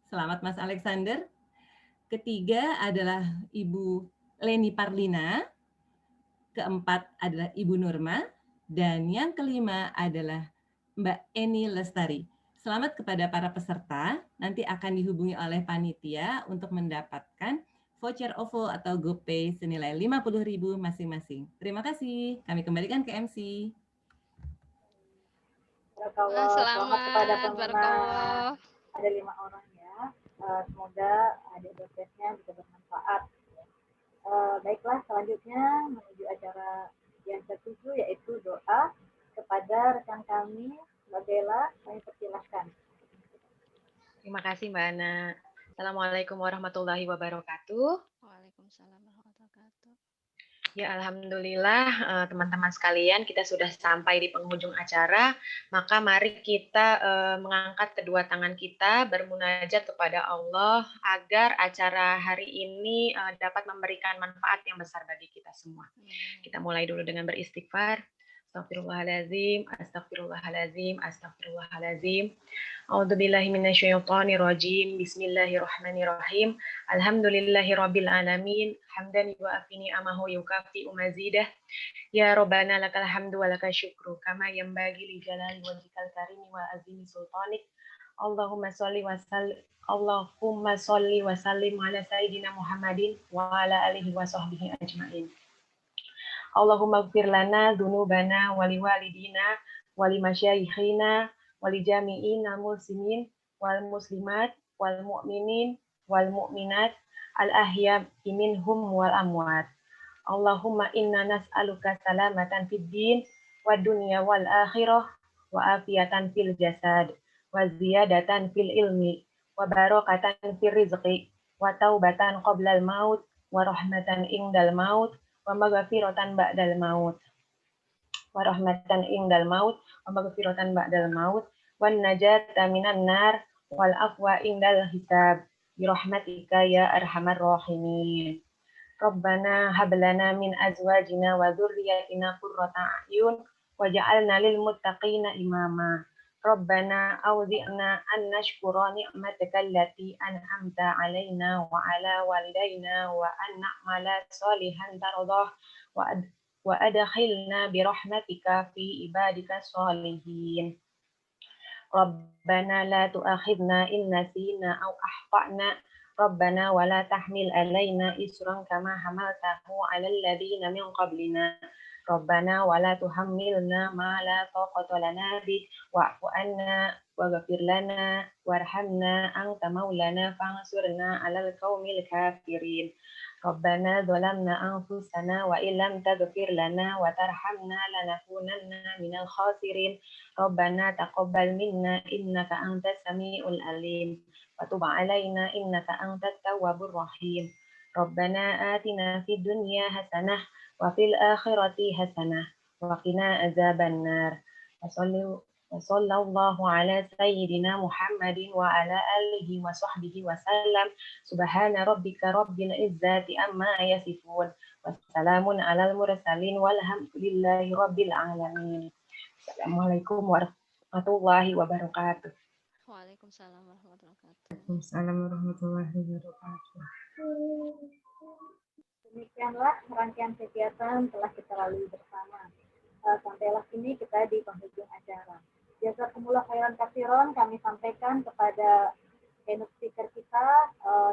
Selamat Mas Alexander. Ketiga adalah Ibu Leni Parlina. Keempat adalah Ibu Nurma. Dan yang kelima adalah Mbak Eni Lestari. Selamat kepada para peserta. Nanti akan dihubungi oleh panitia untuk mendapatkan voucher OVO atau GoPay senilai 50.000 masing-masing. Terima kasih. Kami kembalikan ke MC. Selamat kepada pemenang. Barakallah. Ada 5 orang ya. Semoga adik prosesnya bisa bermanfaat. Baiklah, selanjutnya menuju acara yang ketujuh, yaitu doa kepada rekan kami, Mbak Bella. Kami persilahkan. Terima kasih Mbak Ana. Assalamualaikum warahmatullahi wabarakatuh. Waalaikumsalam warahmatullahi wabarakatuh. Ya, alhamdulillah teman-teman sekalian, kita sudah sampai di penghujung acara. Maka mari kita mengangkat kedua tangan kita, bermunajat kepada Allah agar acara hari ini dapat memberikan manfaat yang besar bagi kita semua. Kita mulai dulu dengan beristighfar. Astagfirullahaladzim, astagfirullahaladzim, astagfirullahaladzim. A'udzubillahi minasyaitonirrajim. Bismillahirrahmanirrahim. Alhamdulillahirabbil alamin. Hamdan yu'afi ni'amahu yukafi mazidah. Ya Rabbana lakal hamdu wa lakal syukru kama yanbaghi li jalali wajhikal karimi wa azimi sultanik. Allahumma sholli wa sallim ala sayyidina Muhammadin wa ala alihi wa sahbihi ajmain. Allahumma ighfir lana dzunubana wa liwalidina wa limasyayikhina wa lijami'ina muslimin wal muslimat wal mu'minin wal mu'minat al ahya minhum wal amwat. Allahumma inna nas'aluka salamatan fid din wa dunya wal akhirah wa afiyatan fil jasad wa ziyadatan fil ilmi wa barakatan fil rizqi wa taubatan qoblal maut wa rahmatan indal maut wa maghfiratan ba'dal maut wa rahmatan indal maut wa maghfiratan ba'dal maut wan najata minan nar wal afwa indal hisab bi rahmatika ya arhamar rahimin. Rabbana hab lana min azwajina wa dzurriyyatina qurrata a'yun waj'alna lil muttaqina imama. Rabbana awzi'na an nashkura ni'mataka allati an'amta 'alaina wa 'ala walidayna wa an na'mala shalihan tardah wa adkhilna bi rahmatika fi ibadika sholihin. Rabbana la tu'akhidna in nasina aw akhtana. Rabbana wa la tahmil 'alaina isran kama hamaltahu 'alal ladzina min qablina. Rabbana wa la tuhammilna ma la taqata lana bih wa'fu 'anna waghfir lana warhamna anta maulana fansurna 'alal qaumil kafirin. Rabbana zalamna anfusana wa illam taghfir lana wa tarhamna lanakunanna minal khasirin. Rabbana taqabbal minna innaka antas samiul alim wa tub 'alaina innaka antat tawwabur rahim. Rabbana atina fid dunya hasanah wa fil akhirati hasanah wa qina azabannar. Wa sallallahu ala sayyidina Muhammadin wa ala alihi wa sahbihi wa sallam. Subhana rabbika rabbil izzati amma yasifun. Wassalamun alal mursalin walhamdulillahi rabbil alamin. Assalamualaikum warahmatullahi wabarakatuh. Waalaikumsalam warahmatullahi wabarakatuh. Waalaikumsalam warahmatullahi wabarakatuh. Demikianlah rangkaian kegiatan telah kita lalui bersama. Sampailah kini kita di penghujung acara. Jazakumullah khairan katsiran kami sampaikan kepada keynote speaker kita,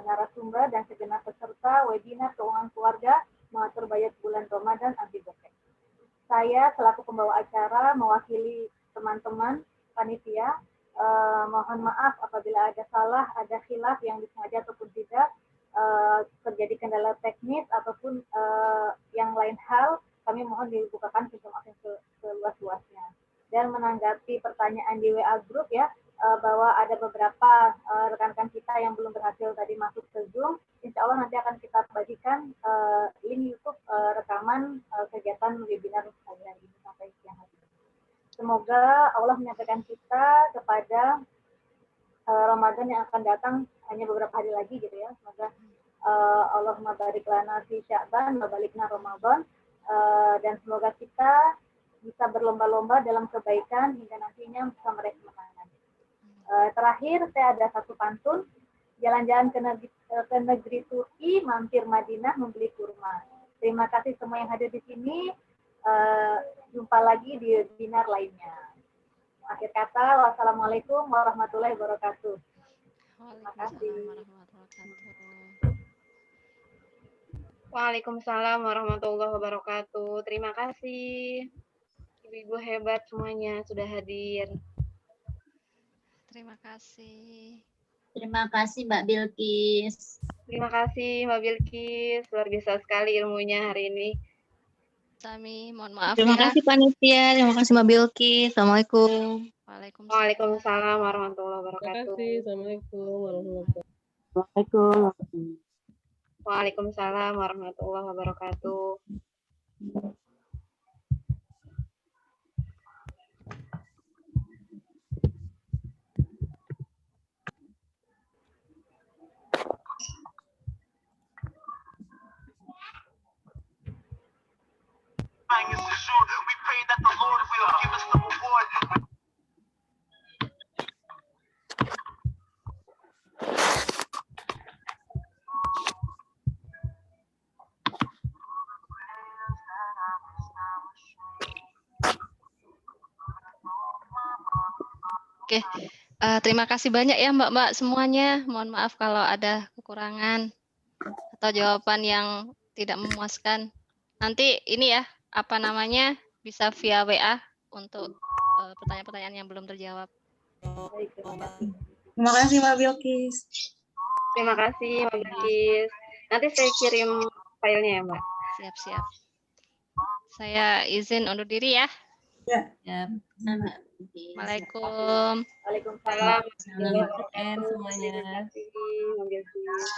narasumber dan segenap peserta webinar keuangan keluarga mengatur budget bulan Ramadan anti gopek. Saya selaku pembawa acara mewakili teman-teman panitia, mohon maaf apabila ada salah, ada khilaf yang disengaja ataupun tidak, terjadi kendala teknis ataupun yang lain hal, kami mohon dibukakan pintu maaf yang seluas-luasnya. Dan menanggapi pertanyaan di WA Group ya, bahwa ada beberapa rekan-rekan kita yang belum berhasil tadi masuk ke Zoom, insya Allah nanti akan kita bagikan link YouTube rekaman kegiatan webinar hari ini sampai siang hari. Semoga Allah menyampaikan kita kepada Ramadan yang akan datang hanya beberapa hari lagi gitu ya. Semoga Allahumma barik lana fi Sya'ban wa balikna Ramadan, dan semoga kita bisa berlomba-lomba dalam kebaikan hingga nantinya bisa meraih kemenangan. Terakhir saya ada satu pantun, jalan-jalan ke negeri Turki, mampir Madinah membeli kurma. Terima kasih semua yang hadir di sini. Jumpa lagi di webinar lainnya. Akhir kata, wassalamualaikum warahmatullahi wabarakatuh. Terima kasih. Waalaikumsalam warahmatullahi wabarakatuh. Terima kasih ibu-ibu hebat semuanya sudah hadir. Terima kasih. Terima kasih Mbak Bilkis. Terima kasih Mbak Bilkis, luar biasa sekali ilmunya hari ini. Sami, mohon maaf Terima ya. kasih panitia, terima kasih Mbak Bilkis. Assalamualaikum. Waalaikumsalam warahmatullahi Terima wabarakatuh. kasih. Assalamualaikum warahmatullahi wabarakatuh. Waalaikumsalam. Waalaikumsalam warahmatullahi wabarakatuh. We pray that the Lord will give us the reward. Oke, terima kasih banyak ya Mbak-mbak semuanya. Mohon maaf kalau ada kekurangan atau jawaban yang tidak memuaskan. Nanti ini ya, apa namanya, bisa via WA untuk pertanyaan-pertanyaan yang belum terjawab. Terima kasih Mbak Bilkis. Terima kasih Mbak Bilkis. Nanti saya kirim filenya ya Mbak. Siap-siap. Saya izin undur diri ya. Ya. Assalamualaikum. Waalaikumsalam. Selamat semuanya. Terima kasih Mbak Bilkis.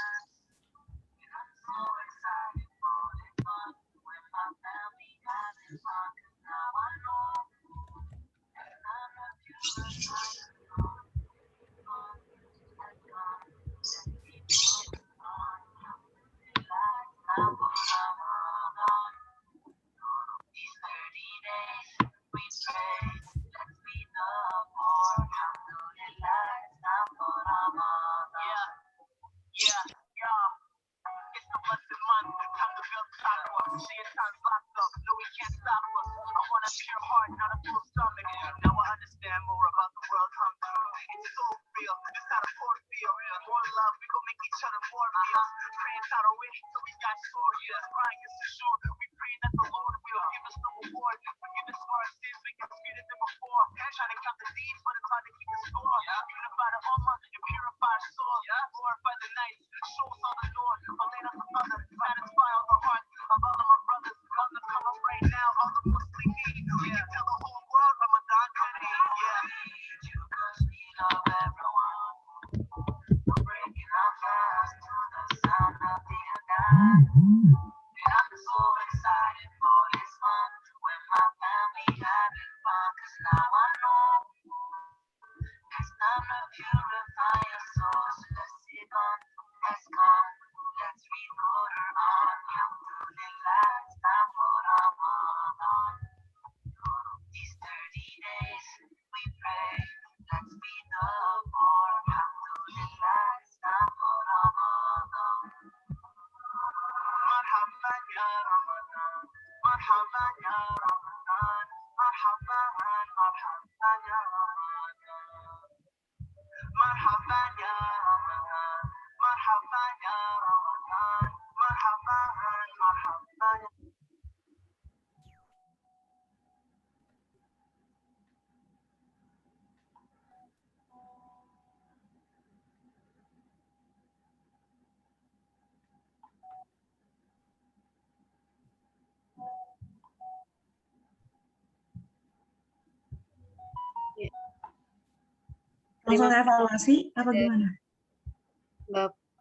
Langsung evaluasi apa gimana?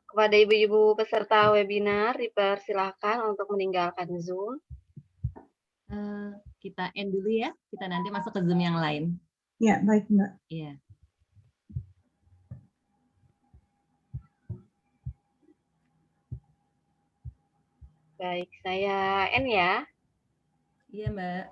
Kepada ibu-ibu peserta webinar, dipersilahkan untuk meninggalkan Zoom. kita end dulu ya. Kita nanti masuk ke Zoom yang lain. Ya, baik Mbak. Iya. Baik, saya N ya. Iya, Mbak.